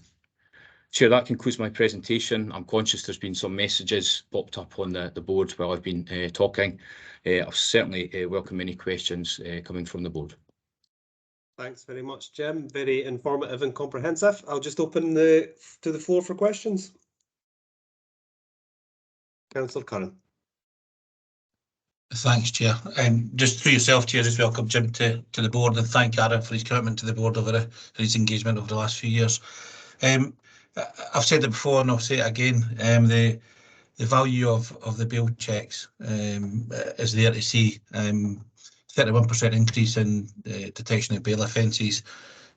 Chair, that concludes my presentation. I'm conscious there's been some messages popped up on the board while I've been talking. I'll certainly welcome any questions coming from the board. Thanks very much, Jim. Very informative and comprehensive. I'll just open to the floor for questions. Councillor Curran. Thanks, Chair. Just through yourself, Chair, just welcome Jim to the board and thank Aaron for his commitment to the board over his engagement over the last few years. I've said it before and I'll say it again. The value of the bail checks is there to see. 31% increase in detection of bail offences.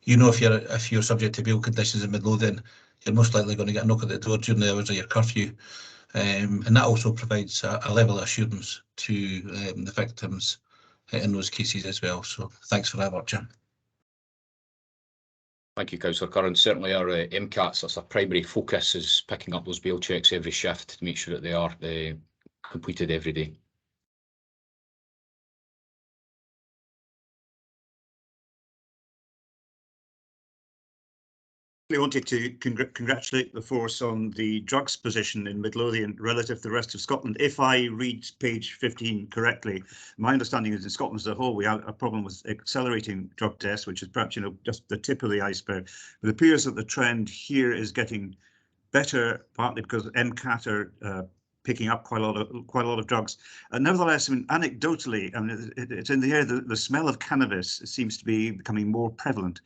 You know, if you're subject to bail conditions in Midlothian, you're most likely going to get a knock at the door during the hours of your curfew. And that also provides a level of assurance to the victims in those cases as well. So thanks for that work, Jim. Thank you, Councillor Curran. Certainly our MCATs, that's our primary focus, is picking up those bail checks every shift to make sure that they are completed every day. I wanted to congratulate the force on the drugs position in Midlothian relative to the rest of Scotland. If I read page 15 correctly, my understanding is in Scotland as a whole we have a problem with accelerating drug tests, which is perhaps, you know, just the tip of the iceberg. But it appears that the trend here is getting better, partly because MCAT are picking up quite a lot of drugs. Nevertheless, I mean, anecdotally, I mean, it's in the air. The smell of cannabis seems to be becoming more prevalent,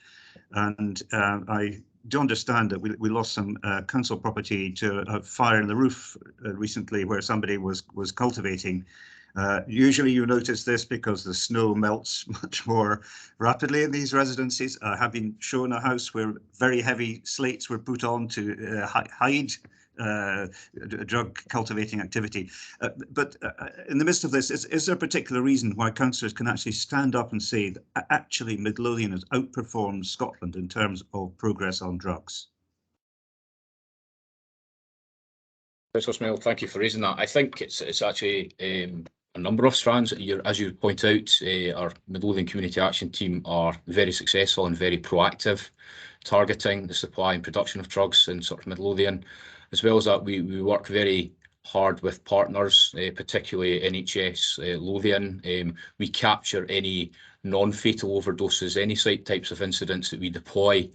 and I do understand that we lost some council property to a fire in the roof recently where somebody was cultivating. Usually you notice this because the snow melts much more rapidly in these residencies. I have been shown a house where very heavy slates were put on to hide drug cultivating activity. But in the midst of this, is there a particular reason why councillors can actually stand up and say that actually Midlothian has outperformed Scotland in terms of progress on drugs? Councillor Smell, thank you for raising that. I think it's actually a number of strands. As you point out, our Midlothian Community Action Team are very successful and very proactive, targeting the supply and production of drugs in sort of Midlothian. As well as that, we work very hard with partners, particularly NHS Lothian. We capture any non-fatal overdoses, any site types of incidents that we deploy.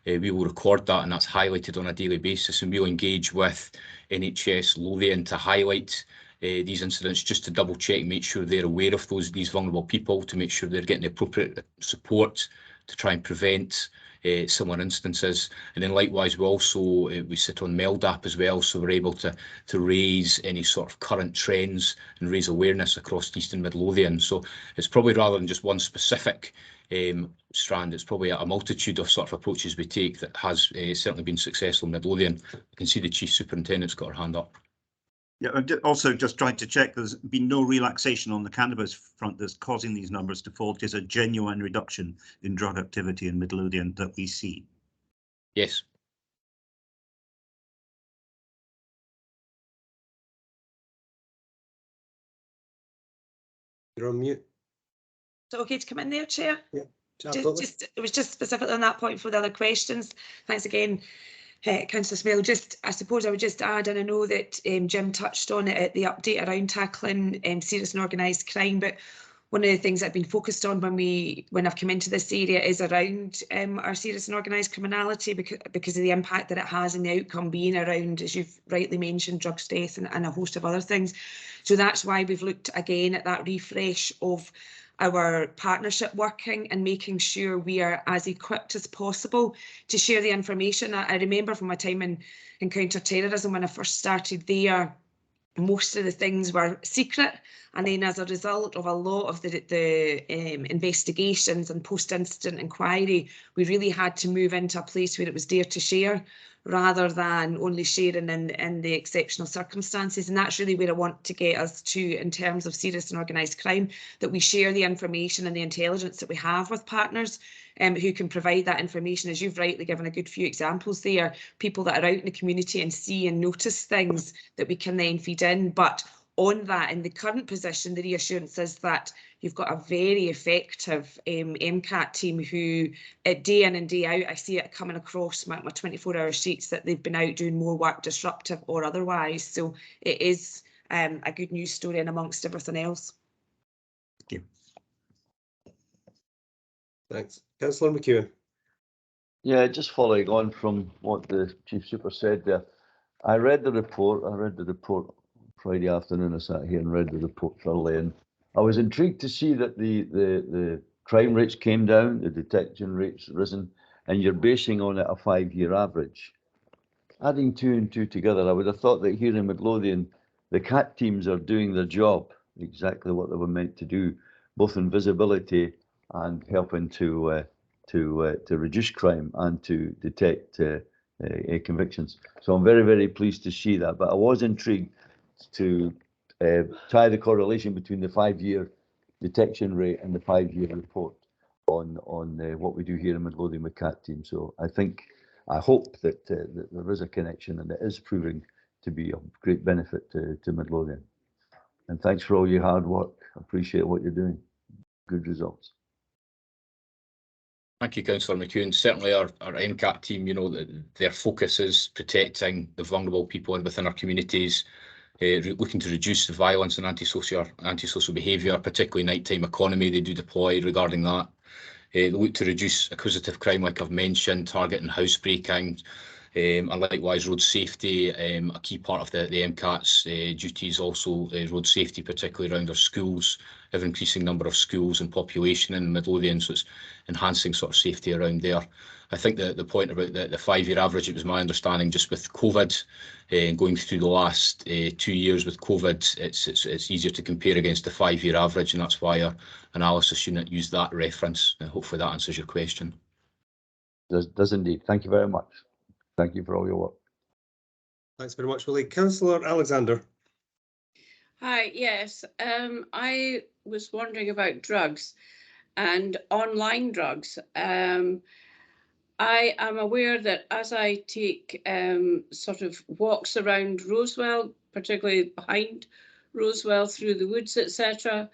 We will record that, and that's highlighted on a daily basis, and we'll engage with NHS Lothian to highlight these incidents, just to double check, make sure they're aware of these vulnerable people, to make sure they're getting the appropriate support to try and prevent similar instances. And then likewise, we also we sit on MELDAP as well, so we're able to raise any sort of current trends and raise awareness across Eastern Midlothian. So it's probably, rather than just one specific strand, it's probably a multitude of sort of approaches we take that has certainly been successful in Midlothian. I can see the Chief Superintendent's got her hand up. Yeah, I'm also just trying to check there's been no relaxation on the cannabis front that's causing these numbers to fall. It is a genuine reduction in drug activity in Midlothian that we see. Yes. You're on mute. So okay to come in there, Chair? Yeah. It was just specifically on that point for the other questions. Thanks again, Councillor Smale. I suppose I would just add, and I know that Jim touched on it at the update around tackling serious and organised crime, but one of the things I've been focused on when I've come into this area is around our serious and organised criminality, because of the impact that it has and the outcome being around, as you've rightly mentioned, drugs, death and a host of other things. So that's why we've looked again at that refresh of our partnership working and making sure we are as equipped as possible to share the information. I remember from my time in counter-terrorism when I first started there, most of the things were secret, and then as a result of a lot of the investigations and post-incident inquiry, we really had to move into a place where it was dare to share, rather than only sharing in the exceptional circumstances. And that's really where I want to get us to in terms of serious and organised crime, that we share the information and the intelligence that we have with partners who can provide that information. As you've rightly given a good few examples there, people that are out in the community and see and notice things that we can then feed in, but on that, in the current position, the reassurance is that you've got a very effective MCAT team who, day in and day out, I see it coming across my 24-hour sheets that they've been out doing more work, disruptive or otherwise. So it is a good news story and amongst everything else. Thank you. Thanks. Councillor McEwen. Yeah, just following on from what the Chief Super said there. I read the report Friday afternoon. I sat here and read the report thoroughly, and I was intrigued to see that the crime rates came down, the detection rates risen, and you're basing on it a 5-year average. Adding 2 and 2 together, I would have thought that here in Midlothian, the CAT teams are doing their job, exactly what they were meant to do, both in visibility and helping to reduce crime and to detect convictions. So I'm very, very pleased to see that. But I was intrigued to tie the correlation between the 5-year detection rate and the 5-year report on what we do here in Midlothian with CAT team. So I hope that there is a connection and it is proving to be of great benefit to Midlothian. And thanks for all your hard work. I appreciate what you're doing. Good results. Thank you, Councillor McEwen. Certainly our MCAT team, their focus is protecting the vulnerable people within our communities, looking to reduce the violence and antisocial behaviour, particularly nighttime economy. They do deploy regarding that. They look to reduce acquisitive crime, like I've mentioned, targeting housebreaking, and likewise road safety. A key part of the MCAT's duties also road safety, particularly around our schools, ever increasing number of schools and population in Midlothian, so it's enhancing sort of safety around there. I think the point about the 5-year average, it was my understanding just with COVID and going through the last 2 years with COVID, it's easier to compare against the 5-year average, and that's why our analysis unit used that reference. Hopefully that answers your question. Does indeed. Thank you very much. Thank you for all your work. Thanks very much, Willie. Councillor Alexander. Hi, yes. I was wondering about drugs and online drugs. I am aware that as I take sort of walks around Rosewell, particularly behind Rosewell through the woods, etc.,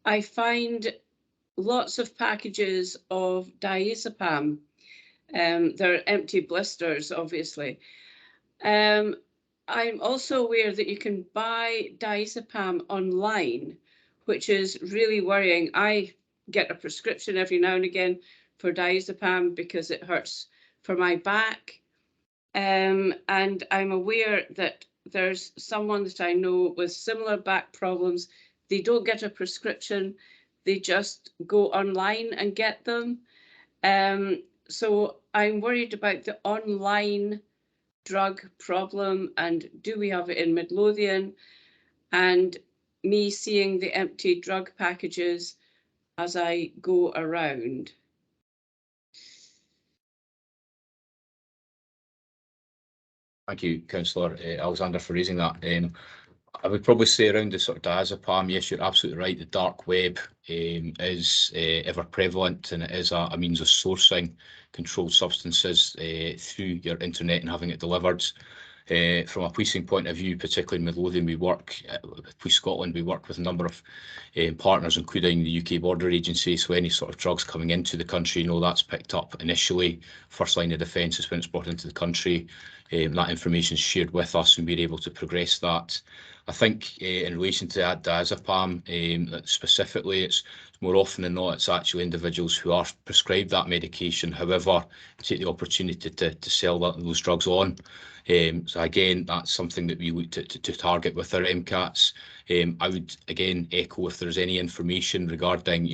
I find lots of packages of diazepam. They're empty blisters, obviously. I'm also aware that you can buy diazepam online, which is really worrying. I get a prescription every now and again for diazepam because it hurts for my back. And I'm aware that there's someone that I know with similar back problems. They don't get a prescription, they just go online and get them. So I'm worried about the online drug problem, and do we have it in Midlothian? And me seeing the empty drug packages as I go around. Thank you, Councillor Alexander, for raising that. I would probably say around the sort of diazepam, yes, you're absolutely right. The dark web is ever prevalent, and it is a means of sourcing controlled substances through your internet and having it delivered. From a policing point of view, particularly in Midlothian, we work with Police Scotland. We work with a number of partners, including the UK Border Agency. So any sort of drugs coming into the country, that's picked up initially. First line of defence is when it's brought into the country. That information is shared with us, and we're able to progress that. I think in relation to that diazepam, specifically, it's more often than not, it's actually individuals who are prescribed that medication, however, take the opportunity to sell those drugs on. So again, that's something that we look to target with our MCATs. I would again echo if there's any information regarding,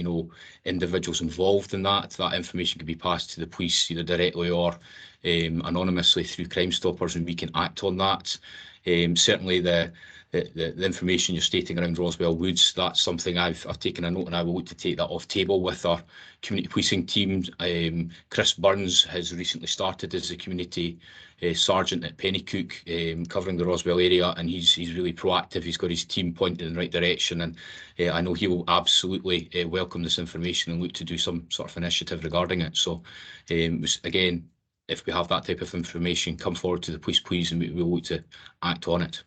individuals involved in that information can be passed to the police either directly or anonymously through Crime Stoppers, and we can act on that. Certainly the information you're stating around Roswell Woods, that's something I've taken a note, and I will look to take that off table with our community policing team. Chris Burns has recently started as a community sergeant at Pennycook, covering the Roswell area, and he's really proactive. He's got his team pointed in the right direction, and I know he will absolutely welcome this information and look to do some sort of initiative regarding it. So again, if we have that type of information, come forward to the police, please, and we will look to act on it.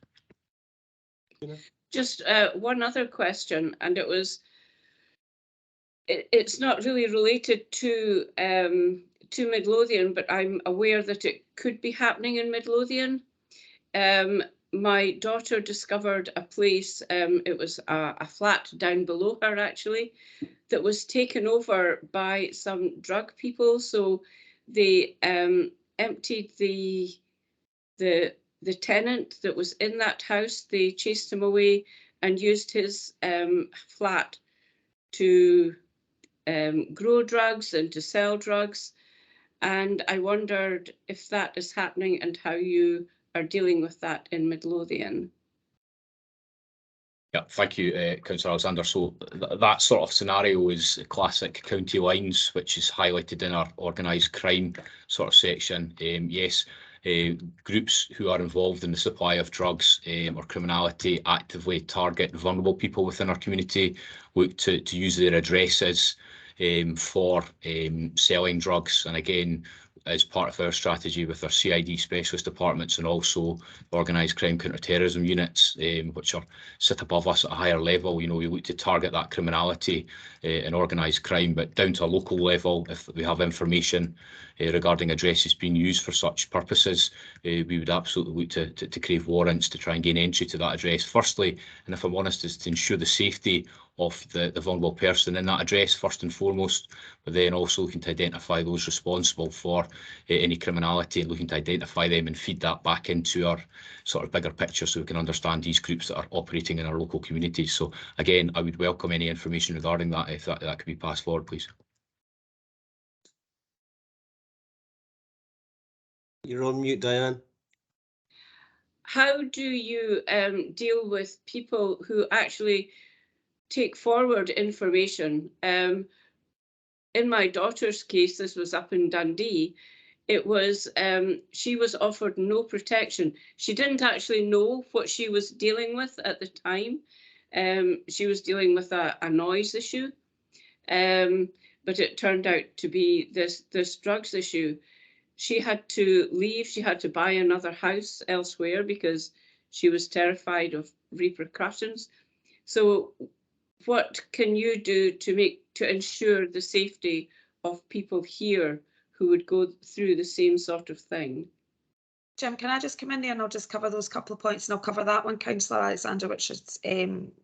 Just one other question, and it's not really related to Midlothian, but I'm aware that it could be happening in Midlothian. My daughter discovered a place, it was a flat down below her actually, that was taken over by some drug people. So they emptied the tenant that was in that house, they chased him away and used his flat to grow drugs and to sell drugs. And I wondered if that is happening and how you are dealing with that in Midlothian. Yeah, thank you, Councillor Alexander. So that sort of scenario is classic county lines, which is highlighted in our organised crime sort of section. Yes, groups who are involved in the supply of drugs or criminality actively target vulnerable people within our community, look to use their addresses for selling drugs. And again, as part of our strategy with our CID specialist departments and also organised crime counter-terrorism units, which sit above us at a higher level, we look to target that criminality and organised crime, but down to a local level, if we have information regarding addresses being used for such purposes, we would absolutely look to crave warrants to try and gain entry to that address. Firstly, and if I'm honest, is to ensure the safety of the vulnerable person in that address first and foremost, but then also looking to identify those responsible for any criminality and looking to identify them and feed that back into our sort of bigger picture so we can understand these groups that are operating in our local communities. So again, I would welcome any information regarding that if that could be passed forward, please. You're on mute, Diane. How do you deal with people who actually take forward information? In my daughter's case, this was up in Dundee, it was, she was offered no protection. She didn't actually know what she was dealing with at the time. She was dealing with a noise issue, but it turned out to be this drugs issue. She had to leave, she had to buy another house elsewhere because she was terrified of repercussions. So what can you do to ensure the safety of people here who would go through the same sort of thing? Jim, can I just come in there and I'll just cover those couple of points and I'll cover that one, Councillor Alexander, which is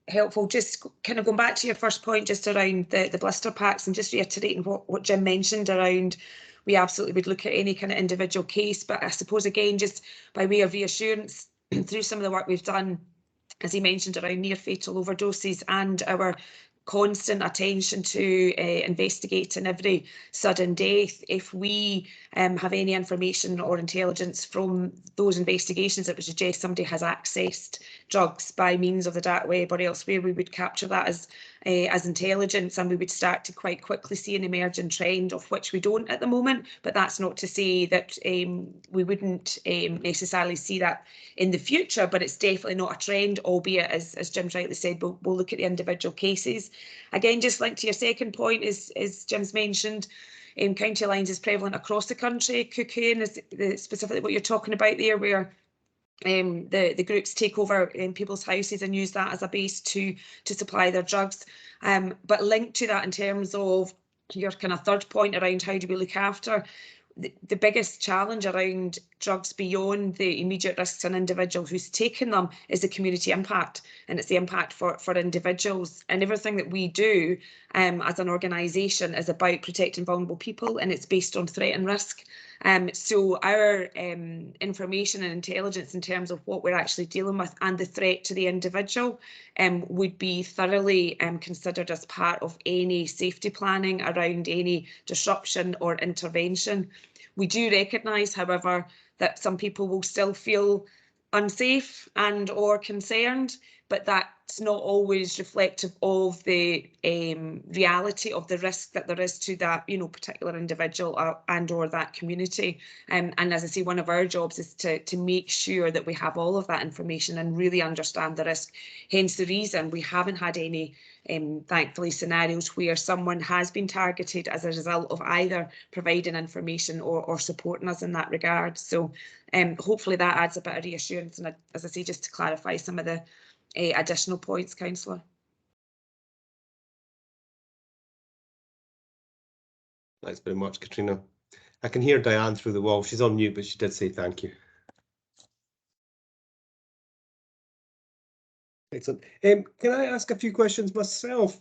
helpful. Just kind of going back to your first point just around the blister packs and just reiterating what Jim mentioned around, we absolutely would look at any kind of individual case, but I suppose again, just by way of reassurance through some of the work we've done, as he mentioned, around near fatal overdoses and our constant attention to investigating every sudden death. If we have any information or intelligence from those investigations that would suggest somebody has accessed drugs by means of the dark web or elsewhere, we would capture that as intelligence, and we would start to quite quickly see an emerging trend, of which we don't at the moment. But that's not to say that we wouldn't necessarily see that in the future, but it's definitely not a trend, albeit, as Jim's rightly said, we'll look at the individual cases. Again, just linked to your second point, as Jim's mentioned, county lines is prevalent across the country. Cuckooing is specifically what you're talking about there, where the groups take over people's houses and use that as a base to supply their drugs. But linked to that in terms of your kind of third point around how do we look after, the biggest challenge around drugs beyond the immediate risks an individual who's taken them is the community impact, and it's the impact for individuals. And everything that we do as an organisation is about protecting vulnerable people, and it's based on threat and risk. So our information and intelligence in terms of what we're actually dealing with and the threat to the individual would be thoroughly considered as part of any safety planning around any disruption or intervention. We do recognise, however, that some people will still feel unsafe and or concerned, but that's not always reflective of the reality of the risk that there is to that, particular individual or that community. And as I say, one of our jobs is to make sure that we have all of that information and really understand the risk. Hence the reason we haven't had any, thankfully, scenarios where someone has been targeted as a result of either providing information or supporting us in that regard. So hopefully that adds a bit of reassurance. And as I say, just to clarify some of the additional points, Councillor. Thanks very much, Katrina. I can hear Diane through the wall. She's on mute, but she did say thank you. Excellent. Can I ask a few questions myself?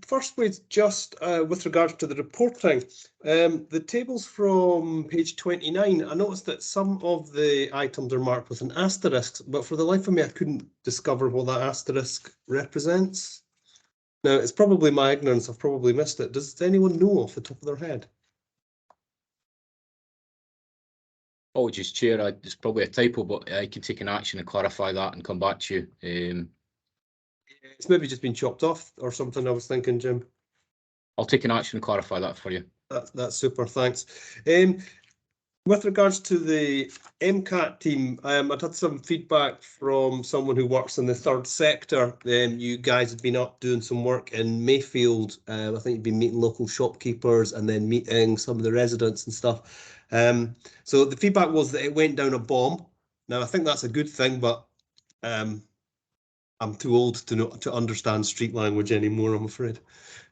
First was just with regards to the reporting. The tables from page 29, I noticed that some of the items are marked with an asterisk, but for the life of me, I couldn't discover what that asterisk represents. Now, it's probably my ignorance. I've probably missed it. Does anyone know off the top of their head? Apologies, Chair. It's probably a typo, but I can take an action and clarify that and come back to you. It's maybe just been chopped off or something, I was thinking, Jim. I'll take an action and clarify that for you. That's super, thanks. With regards to the MCAT team, I'd had some feedback from someone who works in the third sector. You guys had been up doing some work in Mayfield. I think you'd been meeting local shopkeepers and then meeting some of the residents and stuff. So the feedback was that it went down a bomb. Now, I think that's a good thing, but I'm too old to understand street language anymore, I'm afraid.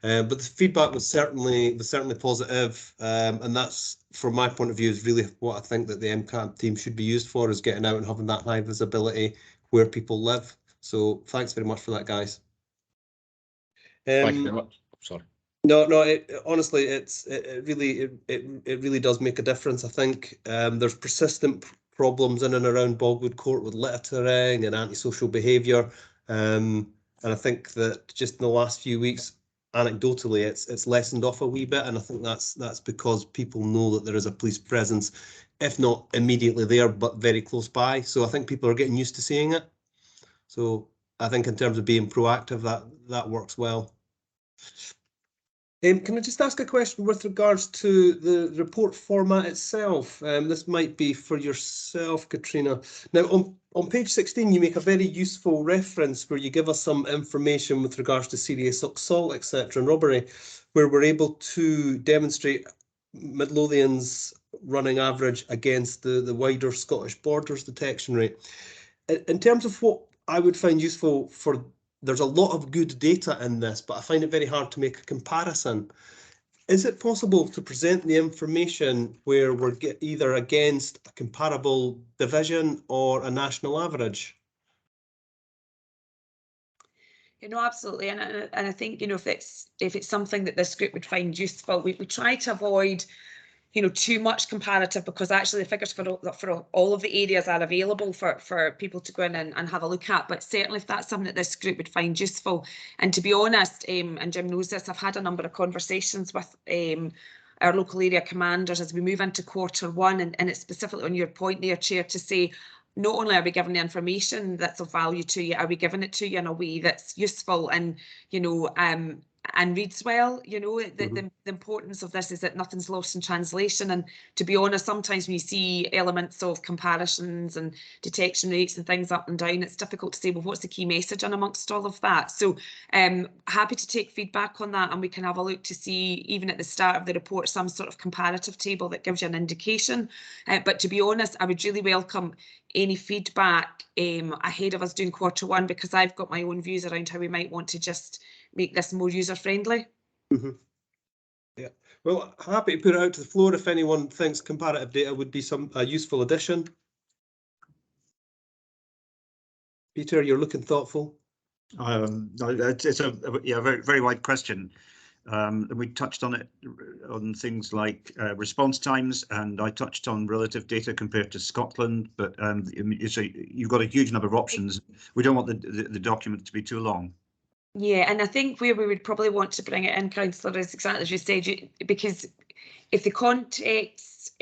But the feedback was certainly positive, and that's, from my point of view, is really what I think that the MCAT team should be used for, is getting out and having that high visibility where people live. So thanks very much for that, guys. Thank you very much. Sorry. No, honestly, it really does make a difference. I think there's persistent problems in and around Bogwood Court with littering and antisocial behaviour, and I think that just in the last few weeks, anecdotally, it's lessened off a wee bit, and I think that's because people know that there is a police presence, if not immediately there, but very close by. So I think people are getting used to seeing it. So I think in terms of being proactive, that works well. Can I just ask a question with regards to the report format itself? This might be for yourself, Katrina. Now, on page 16, you make a very useful reference where you give us some information with regards to serious assault, etc., and robbery, where we're able to demonstrate Midlothian's running average against the wider Scottish borders detection rate. In terms of what I would find useful for, there's a lot of good data in this, but I find it very hard to make a comparison. Is it possible to present the information where we're either against a comparable division or a national average? Absolutely, and I think if it's something that this group would find useful, we try to avoid too much comparative, because actually the figures for all of the areas are available for people to go in and have a look at. But certainly if that's something that this group would find useful, and to be honest, and Jim knows this, I've had a number of conversations with our local area commanders as we move into Q1, and it's specifically on your point there, Chair, to say, not only are we giving the information that's of value to you, are we giving it to you in a way that's useful and and reads well. The importance of this is that nothing's lost in translation. And to be honest, sometimes when you see elements of comparisons and detection rates and things up and down, it's difficult to say, well, what's the key message in amongst all of that? So happy to take feedback on that, and we can have a look to see, even at the start of the report, some sort of comparative table that gives you an indication. But to be honest, I would really welcome any feedback ahead of us doing Q1, because I've got my own views around how we might want to just make this more user-friendly. Yeah, well, happy to put it out to the floor if anyone thinks comparative data would be a useful addition. Peter, you're looking thoughtful. It's a very, very wide question. And we touched on it, on things like response times, and I touched on relative data compared to Scotland, but you've got a huge number of options. We don't want the document to be too long. Yeah, and I think where we would probably want to bring it in, Councillor, is exactly as you said, because if the context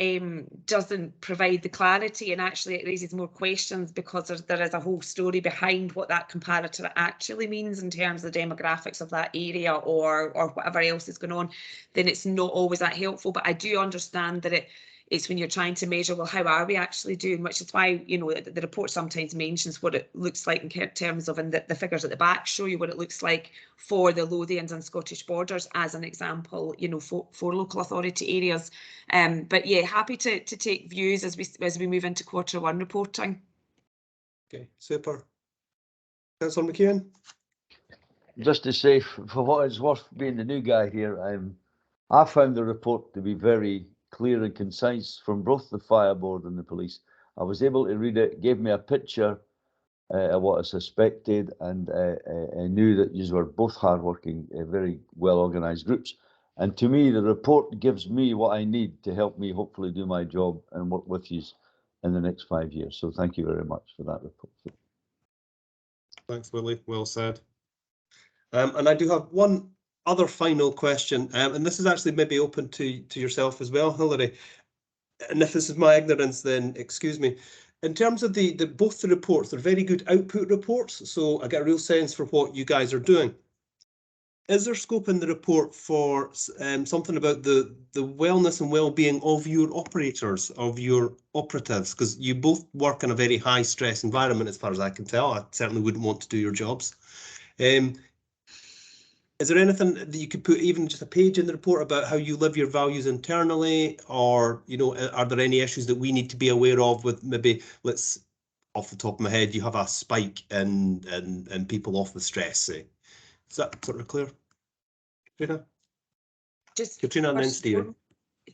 doesn't provide the clarity, and actually it raises more questions because there is a whole story behind what that comparator actually means in terms of the demographics of that area or whatever else is going on, then it's not always that helpful. But I do understand that it's when you're trying to measure, well, how are we actually doing, which is why, the report sometimes mentions what it looks like in terms of, and the figures at the back show you what it looks like for the Lothians and Scottish borders as an example, for local authority areas. But yeah, happy to take views as we move into Q1 reporting. Okay, super. Councillor McEwen? Just to say, for what it's worth being the new guy here, I found the report to be very clear and concise from both the fire board and the police. I was able to read it, gave me a picture of what I suspected, and I knew that you were both hardworking, very well organised groups. And to me, the report gives me what I need to help me hopefully do my job and work with you in the next 5 years. So thank you very much for that report. Thanks, Willie. Well said. And I do have one other final question, and this is actually maybe open to yourself as well, Hilary. And if this is my ignorance, then excuse me. In terms of both the reports, they're very good output reports, so I get a real sense for what you guys are doing. Is there scope in the report for something about the wellness and well-being of your operators, of your operatives? Because you both work in a very high stress environment, as far as I can tell. I certainly wouldn't want to do your jobs. Is there anything that you could put, even just a page in the report, about how you live your values internally, or, you know, are there any issues that we need to be aware of with, maybe, let's, off the top of my head, you have a spike in people off with stress, say. Is that sort of clear? Katrina? Just Katrina and then Stephen.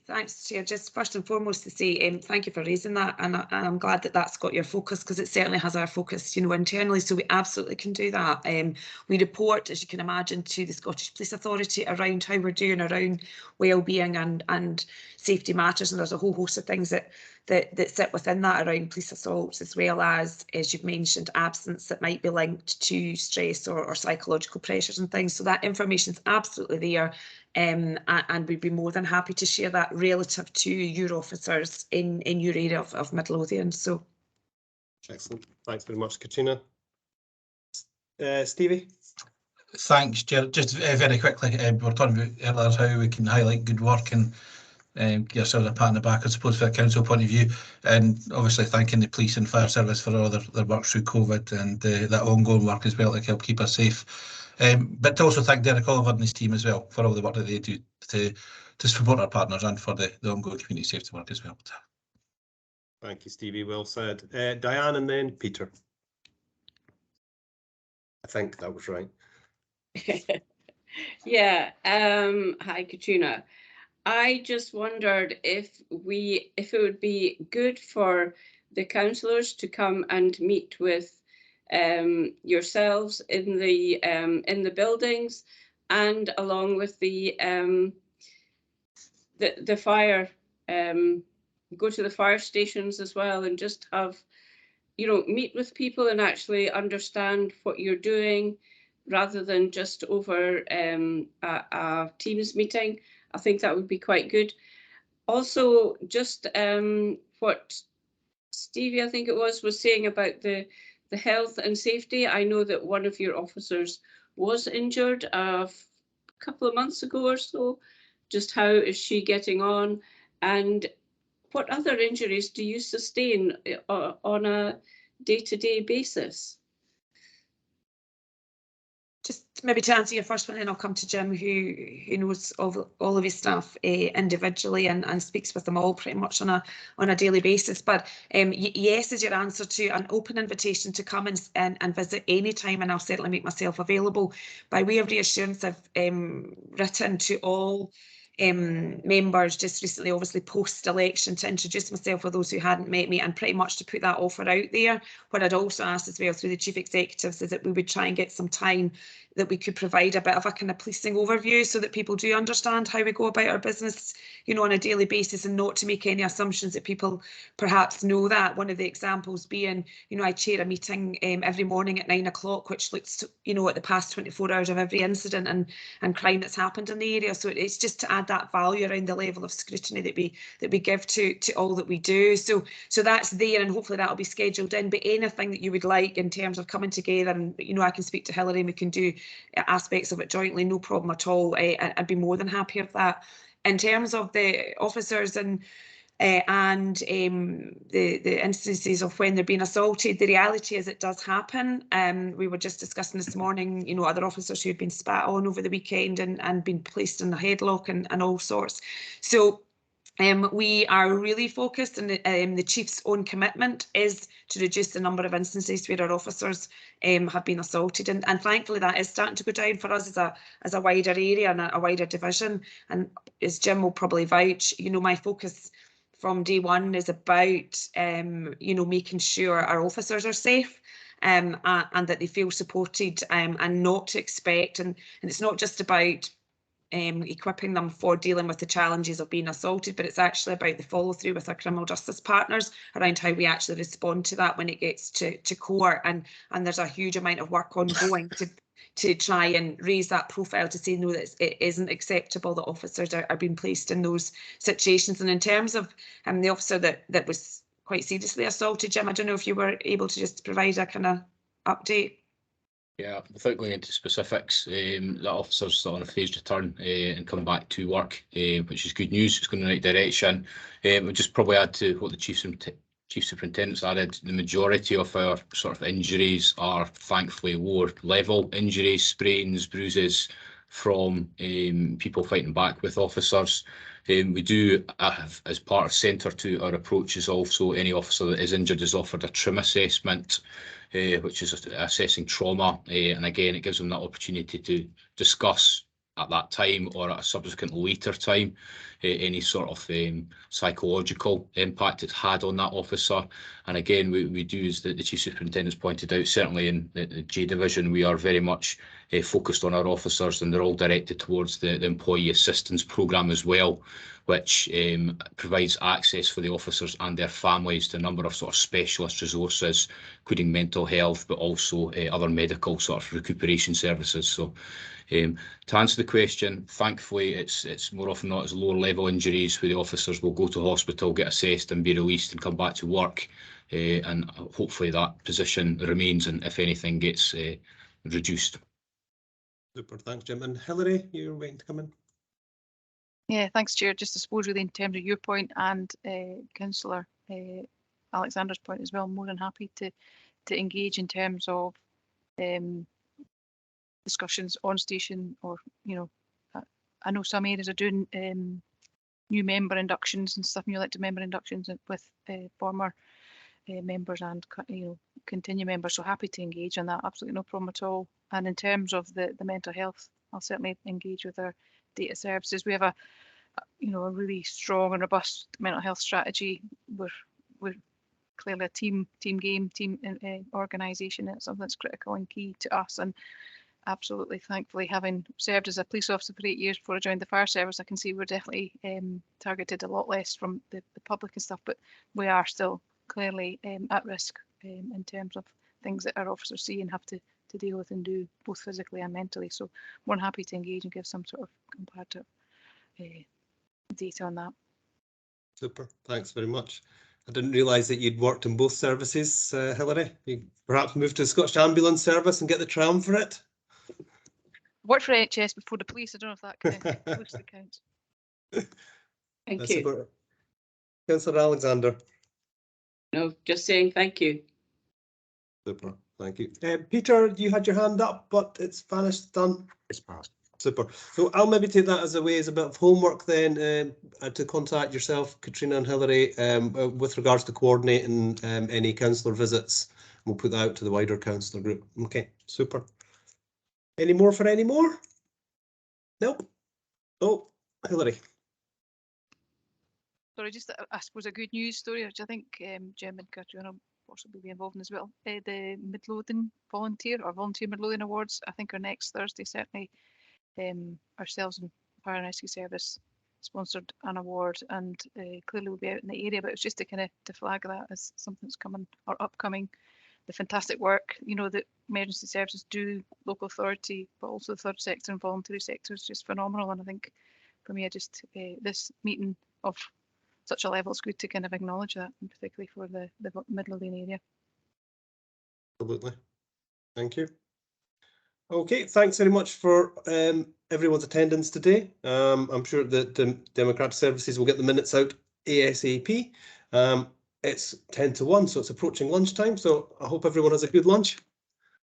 Thanks, Chair. Just first and foremost to say thank you for raising that, and I'm glad that that's got your focus, because it certainly has our focus, you know, internally. So we absolutely can do that. We report, as you can imagine, to the Scottish Police Authority around how we're doing around wellbeing and safety matters, and there's a whole host of things that sit within that around police assaults, as well as you've mentioned, absence that might be linked to stress or psychological pressures and things. So that information's absolutely there. And we'd be more than happy to share that relative to your officers in your area of Midlothian. So, excellent. Thanks very much, Katrina. Stevie? Thanks, Chair. Just very quickly, we're talking about earlier how we can highlight good work and give yourselves a pat on the back, I suppose, from a council point of view, and obviously thanking the police and fire service for all their work through COVID and that ongoing work as well to help keep us safe. But to also thank Derek Oliver and his team as well for all the work that they do to support our partners and for the ongoing community safety work as well. Thank you, Stevie. Well said. Diane and then Peter. I think that was right. Yeah. Hi, Katrina. I just wondered if it would be good for the councillors to come and meet with yourselves in the buildings, and along with the fire, go to the fire stations as well, and just have, you know, meet with people and actually understand what you're doing, rather than just over a Teams meeting. I think that would be quite good. Also, just what Stevie, I think it was saying about the health and safety. I know that one of your officers was injured a couple of months ago or so. Just how is she getting on? And what other injuries do you sustain on a day-to-day basis? just maybe to answer your first one, then I'll come to Jim, who knows all of his staff individually and speaks with them all pretty much on a daily basis. But yes is your answer to an open invitation to come and visit any time, and I'll certainly make myself available. By way of reassurance, I've written to all members just recently, obviously post-election, to introduce myself for those who hadn't met me, and pretty much to put that offer out there. What I'd also asked as well through the chief executives is that we would try and get some time that we could provide a bit of a kind of policing overview, so that people do understand how we go about our business, you know, on a daily basis, and not to make any assumptions that people perhaps know that. One of the examples being, you know, I chair a meeting every morning at 9 o'clock, which looks, you know, at the past 24 hours of every incident and crime that's happened in the area. So it's just to add that value around the level of scrutiny that we give to all that we do. So that's there, and hopefully that'll be scheduled in. But anything that you would like in terms of coming together, and, you know, I can speak to Hilary and we can do aspects of it jointly, no problem at all. I'd be more than happy with that. In terms of the officers and the instances of when they're being assaulted, the reality is it does happen. We were just discussing this morning, you know, other officers who had been spat on over the weekend and been placed in a headlock and all sorts. So We are really focused on the Chief's own commitment is to reduce the number of instances where our officers have been assaulted, and thankfully that is starting to go down for us as a wider area and a wider division. And as Jim will probably vouch, you know, my focus from day one is about you know, making sure our officers are safe. And that they feel supported, and not to expect, and it's not just about equipping them for dealing with the challenges of being assaulted, but it's actually about the follow through with our criminal justice partners around how we actually respond to that when it gets to court, and there's a huge amount of work ongoing to try and raise that profile to say no, that it isn't acceptable that officers are being placed in those situations. And in terms of the officer that was quite seriously assaulted, Jim, I don't know if you were able to just provide a kind of update. Yeah, without going into specifics, that officer's still on a phased return and come back to work, which is good news. It's going in the right direction. We'll just probably add to what the Chief Superintendent's added. The majority of our sort of injuries are thankfully lower level injuries, sprains, bruises from people fighting back with officers. We do have, as part of centre to our approach, is also any officer that is injured is offered a trauma assessment, which is assessing trauma, and again it gives them that opportunity to discuss at that time or at a subsequent later time any sort of psychological impact it's had on that officer. And again, we do, as the Chief Superintendent's pointed out, certainly in the J Division we are very much focused on our officers, and they're all directed towards the Employee Assistance Programme as well, which provides access for the officers and their families to a number of sort of specialist resources, including mental health, but also other medical sort of recuperation services. So to answer the question, thankfully it's more often not as lower level injuries where the officers will go to hospital, get assessed and be released and come back to work, and hopefully that position remains, and if anything gets reduced. Super, thanks Jim. And Hilary, you're waiting to come in? Yeah, thanks, Chair. Just I suppose really in terms of your point and Councillor Alexander's point as well, more than happy to engage in terms of discussions on station, or you know, I know some areas are doing new member inductions and stuff, new elected member inductions with former members and you know, continue members. So happy to engage on that. Absolutely no problem at all. And in terms of the mental health, I'll certainly engage with our data services. We have a you know, a really strong and robust mental health strategy. We're clearly a team game, organisation. It's something that's critical and key to us. And absolutely, thankfully, having served as a police officer for 8 years before I joined the fire service, I can see we're definitely targeted a lot less from the public and stuff. But we are still clearly at risk in terms of things that our officers see and have to deal with and do, both physically and mentally. So more than happy to engage and give some sort of comparative data on that. Super, thanks very much. I didn't realise that you'd worked in both services, Hilary. You perhaps move to the Scottish Ambulance Service and get the tram for it? Worked for NHS before the police. I don't know if that closely counts. Thank you. Councillor Alexander. No, just saying thank you. Super, thank you. Peter, you had your hand up, but it's vanished, done. It's passed. Super. So I'll maybe take that as a way, as a bit of homework then, to contact yourself, Katrina and Hilary, with regards to coordinating any councillor visits. We'll put that out to the wider councillor group. Okay, super. Any more for any more? Nope. Oh, Hilary. Sorry, just I suppose a good news story, which I think Jim and Katrina will possibly be involved in as well. The Midlothian Volunteer Midlothian Awards, I think, are next Thursday. Certainly ourselves and Fire and Rescue Service sponsored an award, and clearly we'll be out in the area, but it's just to kind of to flag that as something that's coming or upcoming. The fantastic work, you know, that emergency services do, local authority, but also the third sector and voluntary sector is just phenomenal. And I think for me, I just this meeting of such a level, it's good to kind of acknowledge that, and particularly for the Midlothian area. Absolutely. Thank you. Okay, thanks very much for everyone's attendance today. I'm sure that the Democratic Services will get the minutes out ASAP. It's 10 to 1, so it's approaching lunchtime. So I hope everyone has a good lunch.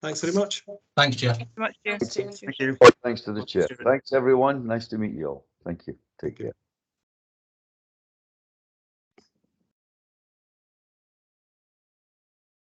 Thanks very much. Thanks, Chair. Thank you very much, Chair. Thank you. Thanks to the chair. Thanks, everyone. Nice to meet you all. Thank you. Take care.